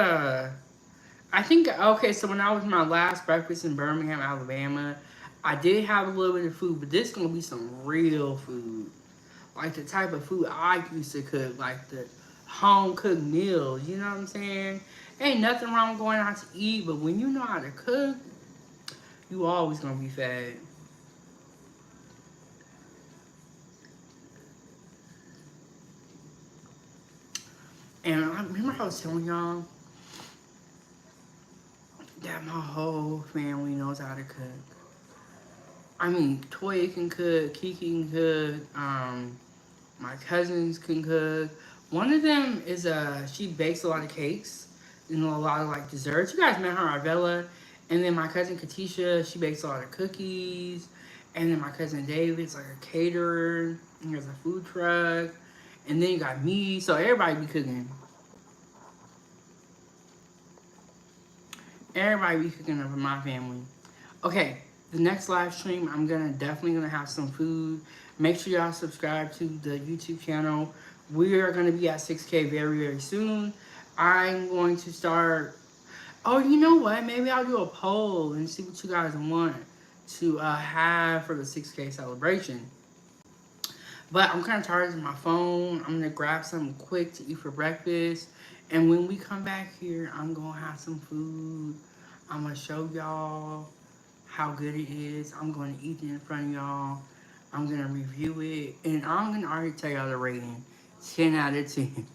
okay, so when I was my last breakfast in Birmingham, Alabama, I did have a little bit of food, but this is gonna be some real food. Like the type of food I used to cook, like the home cooked meals, you know what I'm saying? Ain't nothing wrong with going out to eat, but when you know how to cook, you always gonna be fed. And I remember I was telling y'all that my whole family knows how to cook. I mean, Toya can cook, Kiki can cook, my cousins can cook. One of them is she bakes a lot of cakes, you know, a lot of like desserts. You guys met her, Arvella, and then my cousin Katisha, she bakes a lot of cookies, and then my cousin David's like a caterer. And there's a food truck, and then you got me. So everybody be cooking. Everybody be cooking up in my family. Okay, the next live stream, I'm definitely gonna have some food. Make sure y'all subscribe to the YouTube channel. We are gonna be at 6K very, very soon. I'm going to start. Oh, you know what? Maybe I'll do a poll and see what you guys want to have for the 6K celebration. But I'm kind of tired of my phone. I'm gonna grab something quick to eat for breakfast. And when we come back here, I'm gonna have some food. I'm gonna show y'all how good it is. I'm gonna eat it in front of y'all. I'm gonna review it. And I'm gonna already tell y'all the rating. 10 out of 10.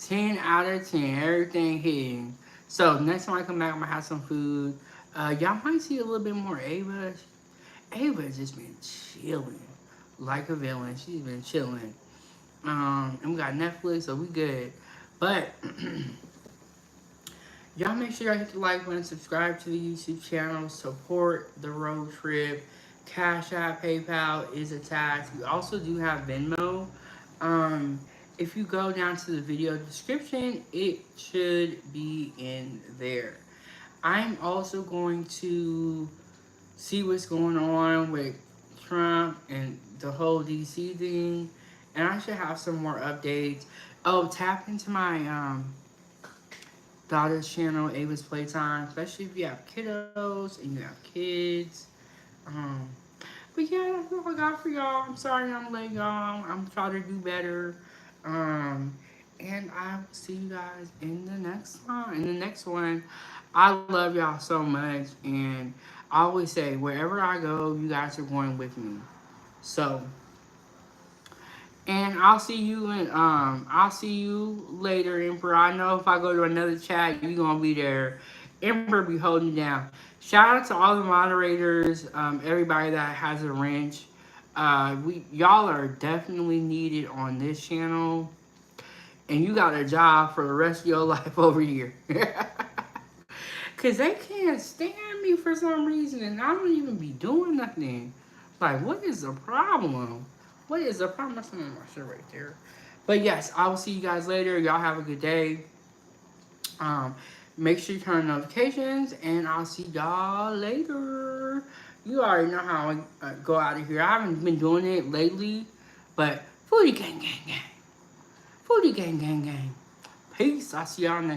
10 out of 10. Everything hitting. So next time I come back, I'm gonna have some food. Y'all might see a little bit more Ava. Ava's just been chilling like a villain. She's been chilling. And we got Netflix, so we good. But y'all make sure y'all hit the like button, subscribe to the YouTube channel, support the road trip. Cash App, PayPal is attached. We also do have Venmo. If you go down to the video description, it should be in there. I'm also going to see what's going on with Trump and the whole DC thing, and I should have some more updates. Oh, tap into my daughter's channel, Ava's Playtime, especially if you have kiddos and you have kids. Um, but yeah, that's what I got for y'all. I'm sorry I'm late, y'all. I'm trying to do better. Um, And I will see you guys in the next one. In the next one, I love y'all so much. And I always say, wherever I go, you guys are going with me. So, and I'll see you later, Emperor. I know if I go to another chat, you're gonna be there. Emperor be holding you down. Shout out to all the moderators, everybody that has a wrench. Y'all are definitely needed on this channel, and you got a job for the rest of your life over here. Cause they can't stand me for some reason, and I don't even be doing nothing. Like, what is the problem? What is the problem? That's something on my shirt right there. But yes, I will see you guys later. Y'all have a good day. Um, Make sure you turn on notifications, and I'll see y'all later. You already know how I go out of here. I haven't been doing it lately, but foodie gang gang gang, foodie gang gang gang. Peace. I'll see y'all next.